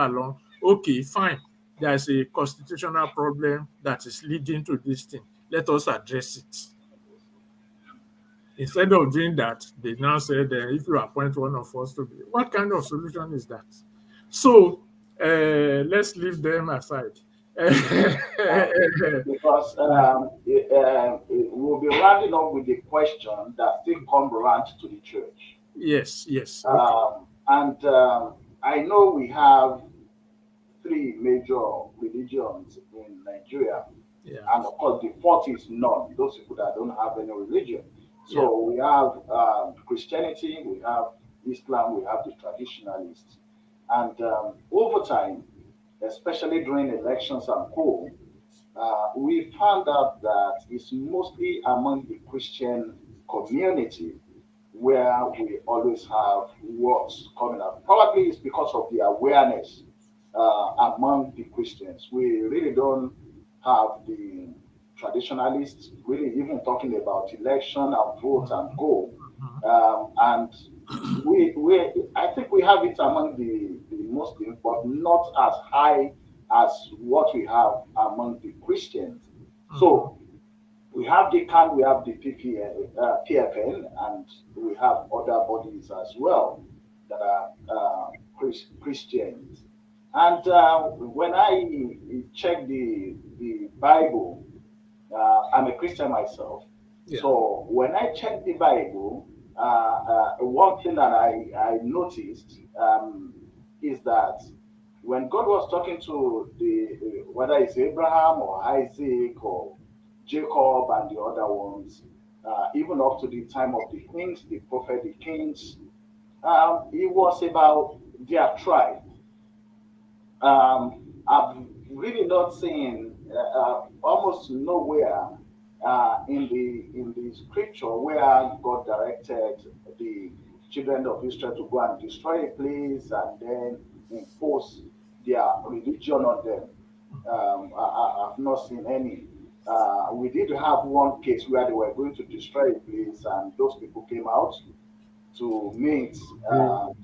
along, okay, fine. There's a constitutional problem that is leading to this thing. Let us address it. Instead of doing that, they now said, if you appoint one of us to be, what kind of solution is that? So let's leave them aside. Because we'll be rounding up with the question that still come around to the church. Yes. And I know we have three major religions in Nigeria. Yeah. And of course, the fourth is none, those people that don't have any religion. So we have Christianity, we have Islam, we have the traditionalists. And over time, especially during elections and co, we found out that it's mostly among the Christian community where we always have wars coming up. Probably it's because of the awareness among the Christians. We really don't have the traditionalists really even talking about election and vote and go. And I think we have it among the Muslims, but not as high as what we have among the Christians. So we have the CAN, we have the PFN, and we have other bodies as well that are Christians. And when I check the Bible, I'm a Christian myself. Yeah. So when I check the Bible, one thing that I noticed is that when God was talking to whether it's Abraham or Isaac or Jacob and the other ones, even up to the time of the kings, the prophet, the kings, it was about their tribe. I've really not seen almost nowhere in the scripture where God directed the children of Israel to go and destroy a place and then impose their religion on them. I've not seen any. We did have one case where they were going to destroy a place and those people came out to meet, and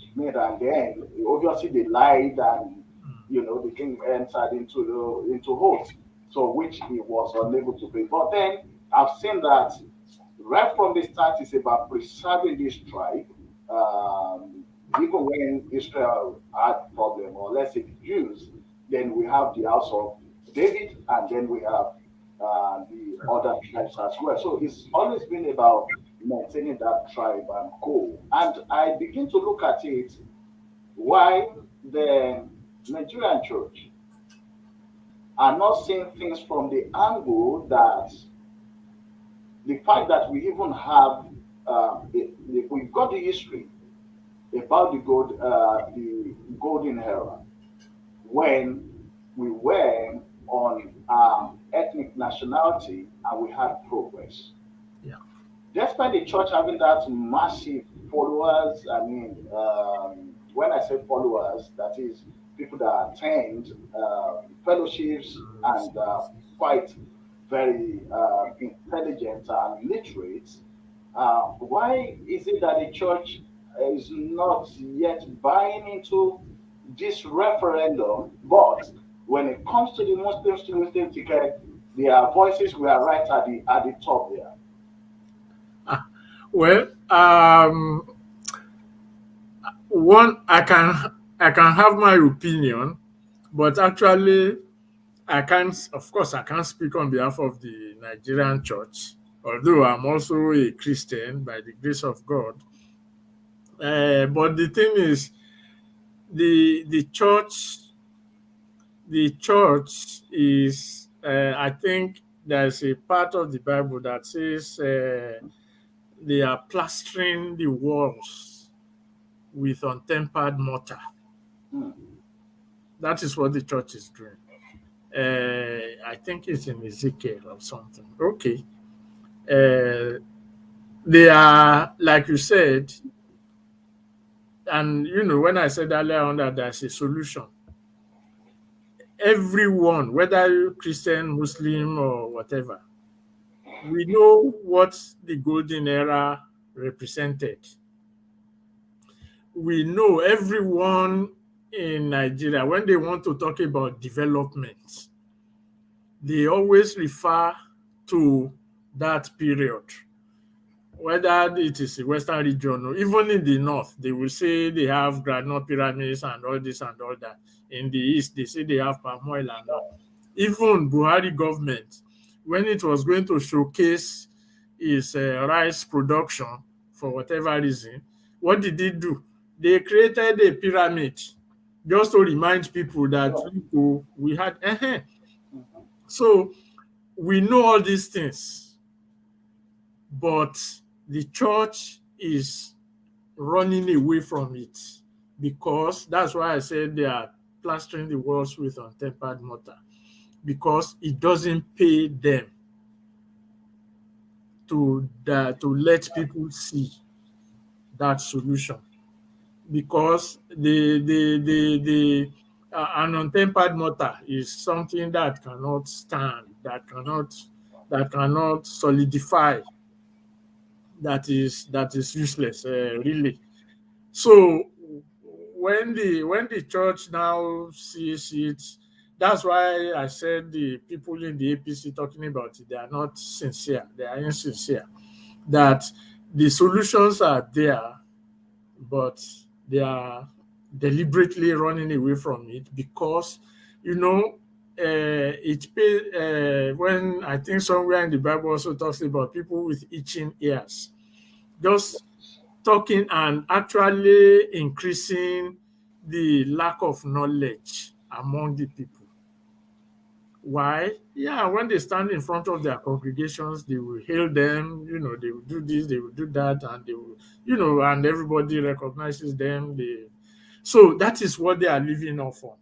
then obviously they lied and the king entered into host, so which he was unable to bring. But then I've seen that right from the start it's about preserving this tribe. Even when Israel had problem, or let's say the Jews, then we have the house of David, and then we have the other tribes as well. So it's always been about maintaining that tribe and co. And I begin to look at it why the Nigerian church are not seeing things from the angle that the fact that we even have we've got the history about the golden era when we were on ethnic nationality and we had progress. Yeah. Despite the church having that massive followers, I mean, when I say followers, that is people that attend fellowships and quite very intelligent and literate. Why is it that the church is not yet buying into this referendum? But when it comes to the Muslim ticket, their voices were right at the top there. Well, one I can have my opinion, but actually I can't. Of course, I can't speak on behalf of the Nigerian church, although I'm also a Christian by the grace of God. But the thing is, the church, is. I think there's a part of the Bible that says they are plastering the walls with untempered mortar. Hmm. That is what the church is doing. I think it's in Ezekiel or something. Okay. Uh, they are, like you said, and when I said earlier on that there's a solution, everyone, whether you're Christian, Muslim, or whatever, we know what the golden era represented. We know everyone in Nigeria, when they want to talk about development, they always refer to that period. Whether it is the Western region or even in the North, they will say they have granite pyramids and all this and all that. In the East, they say they have palm oil and all. Even Buhari government, when it was going to showcase its rice production for whatever reason, what did it do? They created a pyramid just to remind people that we had. So we know all these things, but the church is running away from it, because that's why I said they are plastering the walls with untempered mortar, because it doesn't pay them to let people see that solution, because an untempered mortar is something that cannot stand, that cannot solidify, that is useless, really. So when the church now sees it, that's why I said the people in the APC talking about it, they are not sincere, they are insincere. That the solutions are there, but they are deliberately running away from it, because when I think somewhere in the Bible also talks about people with itching ears, just talking and actually increasing the lack of knowledge among the people. Why? Yeah, when they stand in front of their congregations, they will hail them, they will do this, they will do that, and they will, and everybody recognizes them. So that is what they are living off on.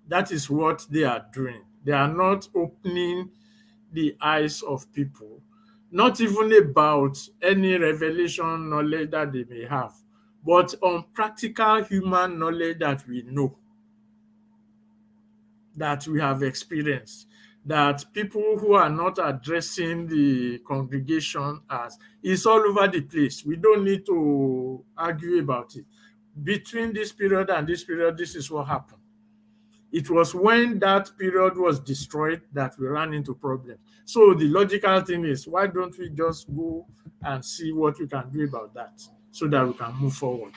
That is what they are doing. They are not opening the eyes of people, not even about any revelation knowledge that they may have, but on practical human knowledge that we know, that we have experienced, that people who are not addressing the congregation as is all over the place. We don't need to argue about it. Between this period and this period, this is what happened. It was when that period was destroyed that we ran into problems. So the logical thing is, why don't we just go and see what we can do about that so that we can move forward?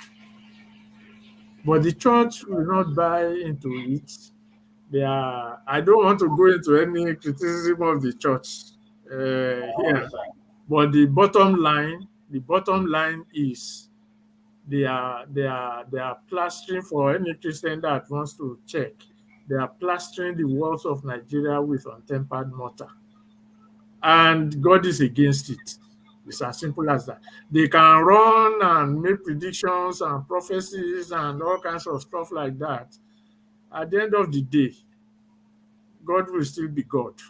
But the church will not buy into it. I don't want to go into any criticism of the church here, but the bottom line is they are plastering, for any Christian that wants to check, they are plastering the walls of Nigeria with untempered mortar. And God is against it. It's as simple as that. They can run and make predictions and prophecies and all kinds of stuff like that. At the end of the day, God will still be God.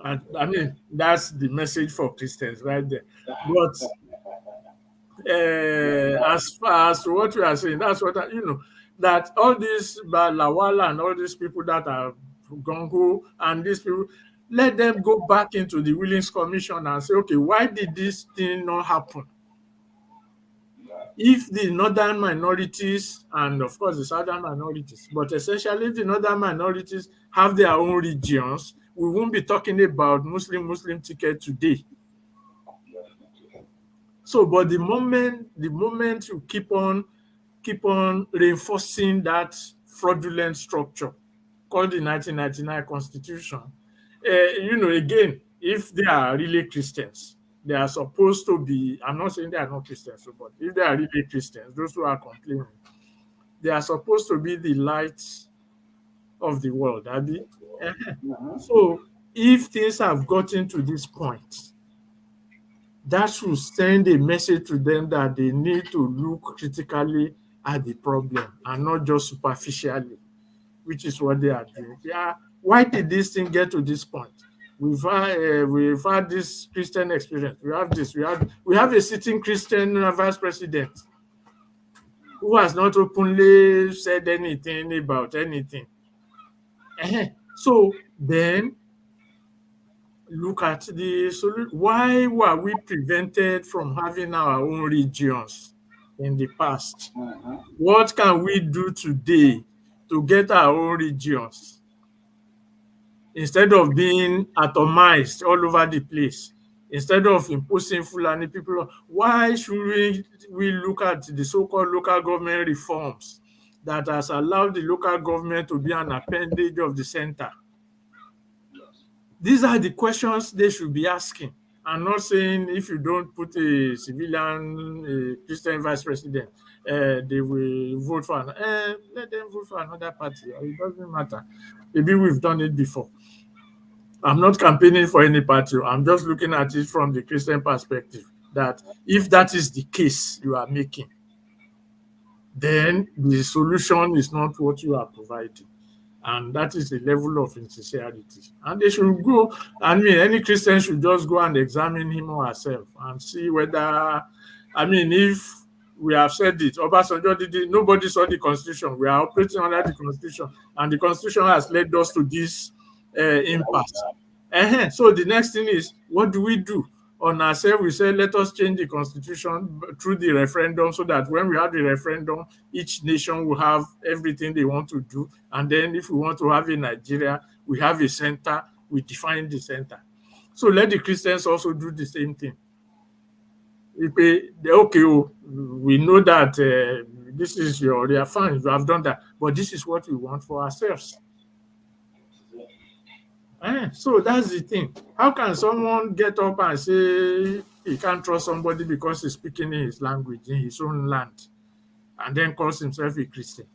And I mean, that's the message for Christians right there. But as far as what we are saying, that's what that all these Lawala and all these people that are gung-ho, and these people, let them go back into the Willings Commission and say, okay, why did this thing not happen? if the northern minorities and of course the southern minorities, but essentially if the northern minorities have their own regions, we won't be talking about Muslim ticket today. So, but the moment you keep on reinforcing that fraudulent structure called the 1999 Constitution, again, if they are really Christians, they are supposed to be, I'm not saying they are not Christians, but if they are really Christians, those who are complaining, they are supposed to be the light of the world, Abi. So if things have gotten to this point, that should send a message to them that they need to look critically at the problem and not just superficially, which is what they are doing. Yeah, why did this thing get to this point? We've had this Christian experience. We have this. We have a sitting Christian vice president who has not openly said anything about anything. So then look at the solution. Why were we prevented from having our own regions in the past? What can we do today to get our own regions instead of being atomized all over the place? Instead of imposing Fulani people, why should we look at the so-called local government reforms that has allowed the local government to be an appendage of the center? These are the questions they should be asking. I'm not saying if you don't put a civilian Christian vice president, they will vote for let them vote for another party. It doesn't matter. Maybe we've done it before. I'm not campaigning for any party. I'm just looking at it from the Christian perspective, that if that is the case you are making, then the solution is not what you are providing. And that is the level of insincerity. And they should go, any Christian should just go and examine him or herself and see whether, if we have said it, Obasanjo did it, nobody saw the Constitution. We are operating under the Constitution, and the Constitution has led us to this impasse. So the next thing is, what do we do? On ourselves, we say, let us change the Constitution through the referendum so that when we have the referendum, each nation will have everything they want to do. And then if we want to have a Nigeria, we have a center, we define the center. So let the Christians also do the same thing. Okay, we know that this is your fine, you have done that, but this is what we want for ourselves. So that's the thing. How can someone get up and say he can't trust somebody because he's speaking in his language, in his own land, and then calls himself a Christian?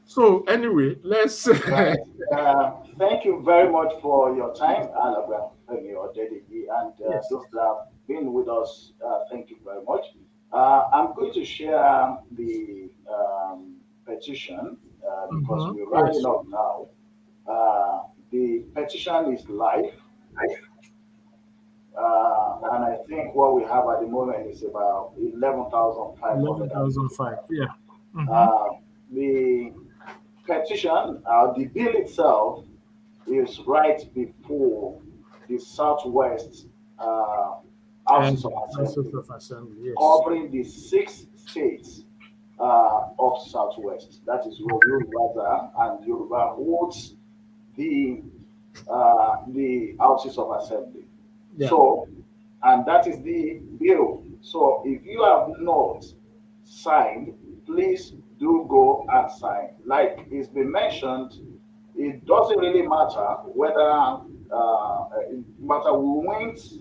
So anyway, let's... Thank you very much for your time, Alagba Femi Odedeyi, and those that have been with us, thank you very much. I'm going to share the petition because we're running up now. The petition is live, and I think what we have at the moment is about 11,500. 11,500, yeah. The petition, the bill itself, is right before the Southwest Houses of Assembly, yes, covering the 6 states of Southwest. That is Yoruba and Yoruba holds the Houses of Assembly. Yeah. So, and that is the bill. So, if you have not signed, please do go and sign. Like it's been mentioned, it doesn't really matter whether who wins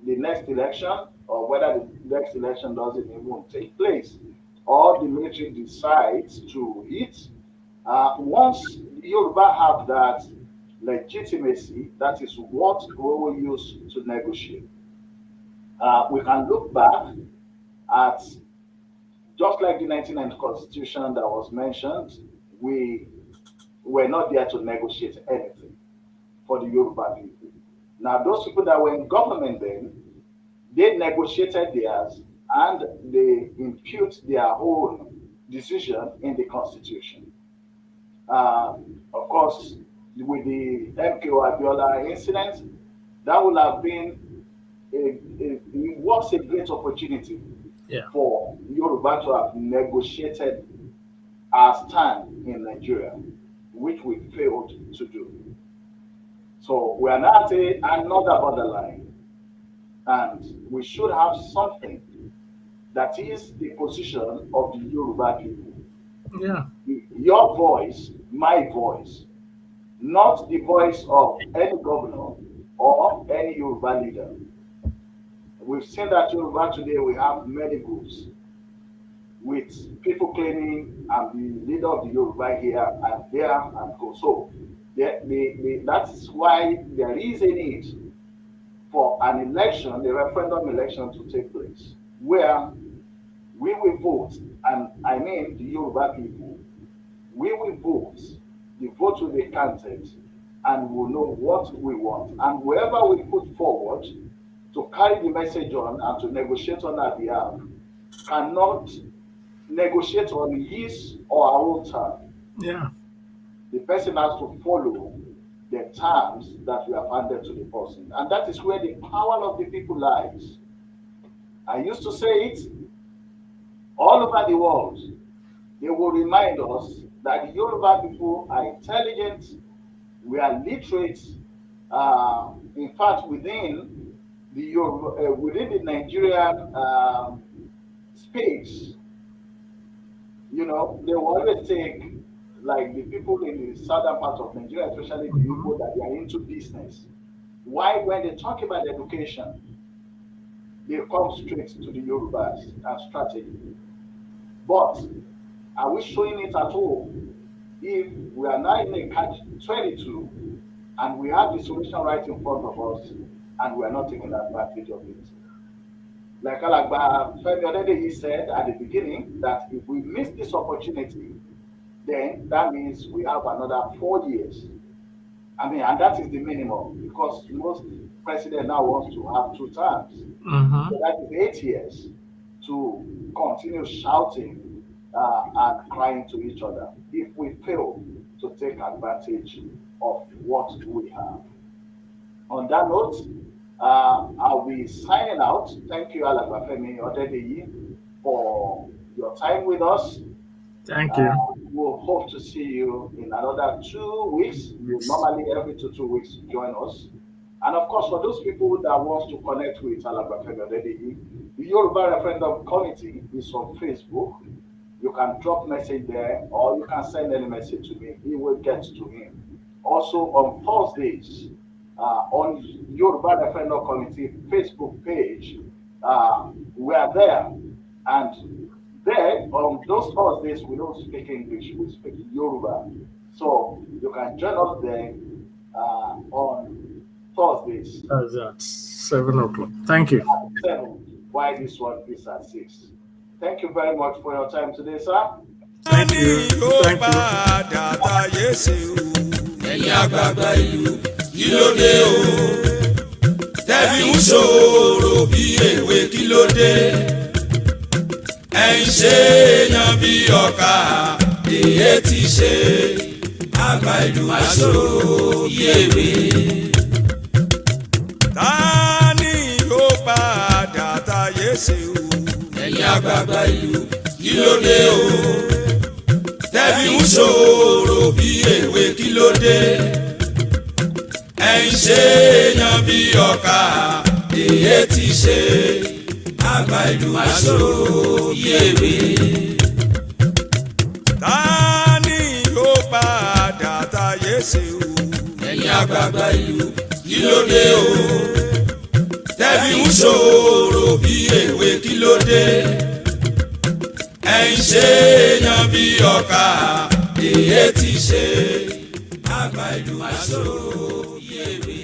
the next election or whether the next election doesn't even take place, or the military decides to hit. Once Yoruba have that legitimacy, that is what we will use to negotiate. We can look back at, just like the 1990 Constitution that was mentioned, we were not there to negotiate anything for the Yoruba people. Now, those people that were in government then, they negotiated theirs and they impute their own decision in the Constitution. Of course, with the MKO Abiola incident, that would have been it was a great opportunity Yeah. for Yoruba to have negotiated our stand in Nigeria, which we failed to do. So we are now at another borderline, and we should have something that is the position of the Yoruba people. Yeah. Your voice, my voice, not the voice of any governor or any Yoruba leader. We've seen that Yoruba today, we have many groups with people claiming I'm the leader of the Yoruba here and there and go. So that's why there is a need for an election, a referendum election to take place, where we will vote, and I mean the Yoruba people, we will vote, the vote will be counted, and we'll know what we want. And whoever we put forward to carry the message on and to negotiate on our behalf cannot negotiate on his or our own term. Yeah. The person has to follow the terms that we have handed to the person. And that is where the power of the people lies. I used to say it all over the world. They will remind us that the Yoruba people are intelligent, we are literate. In fact, within the Nigerian space, they will always take like the people in the southern part of Nigeria, especially the people that they are into business. Why, when they talk about education, they come straight to the Yorubas and strategy. But are we showing it at all? If we are now in a catch 22 and we have the solution right in front of us and we are not taking advantage of it. Like Alagba Femi Odedeyi said at the beginning, that if we miss this opportunity, then that means we have another 4 years. I mean, and that is the minimum because most president now wants to have 2 terms. So that is 8 years to continue shouting and crying to each other if we fail to take advantage of what we have. On that note, I'll be signing out. Thank you, Alagba Femi Odedeyi, for your time with us. Thank you. We'll hope to see you in another 2 weeks. You normally every 2 weeks join us. And of course, for those people that want to connect with Alagba Femi Odedeyi, the Yoruba Referendum Committee is on Facebook. You can drop message there or you can send any message to me. It will get to him. Also on Thursdays, on Yoruba Referendum Committee Facebook page, we are there. And there, on those Thursdays, we don't speak English, we speak Yoruba. So you can join us there on Thursdays. That's at 7 o'clock. Thank you. At 7, while this one is at 6. Thank you very much for your time today, sir. Thank you. Thank you. Ẹ̀yin àgbààgbà ìlú kí ló dé o tẹ́bí ń ṣòro bí èwe kí ló dé ẹ̀yin ṣe èèyàn bí ọkà èyí ti ṣe àgbà ìlú àṣòro bí èwe. Ta ni yóò padà táyé ṣe o ẹ̀yin àgbààgbà ìlú kí ló dé o tẹ́bí ń ṣòro bí èwe kí ló dé ẹ̀yin ṣe èèyàn bí ọkà èyí ti ṣe àgbà ìlú àṣòro bí èwe. Ta ni yóò padà táyé ṣe o ẹ̀yin àgbààgbà ìlú kí ló dé o tẹ́bí ń ṣòro bí èwe kí ló dé ẹ̀yin ṣe èèyàn bí ọkà èyí ti ṣe àgbà ìlú àṣòro yèwé.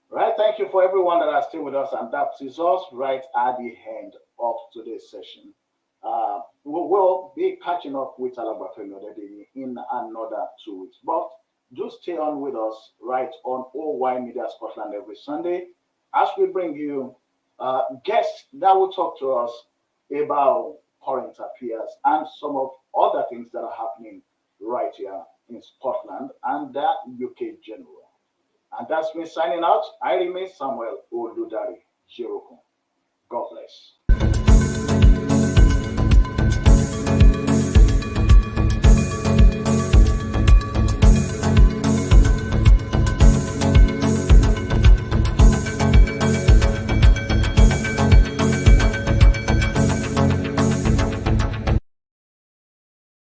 Right, thank you for everyone that are still with us, and that is us right at the end of today's session. We will be catching up with Alagba Femi Odedeyi in another 2 weeks, but do stay on with us right on OY Media Scotland every Sunday as we bring you guests that will talk to us about current affairs and some of other things that are happening right here in Scotland and the UK general. And that's me signing out. I remain Samuel Oludari Jirokun. God bless.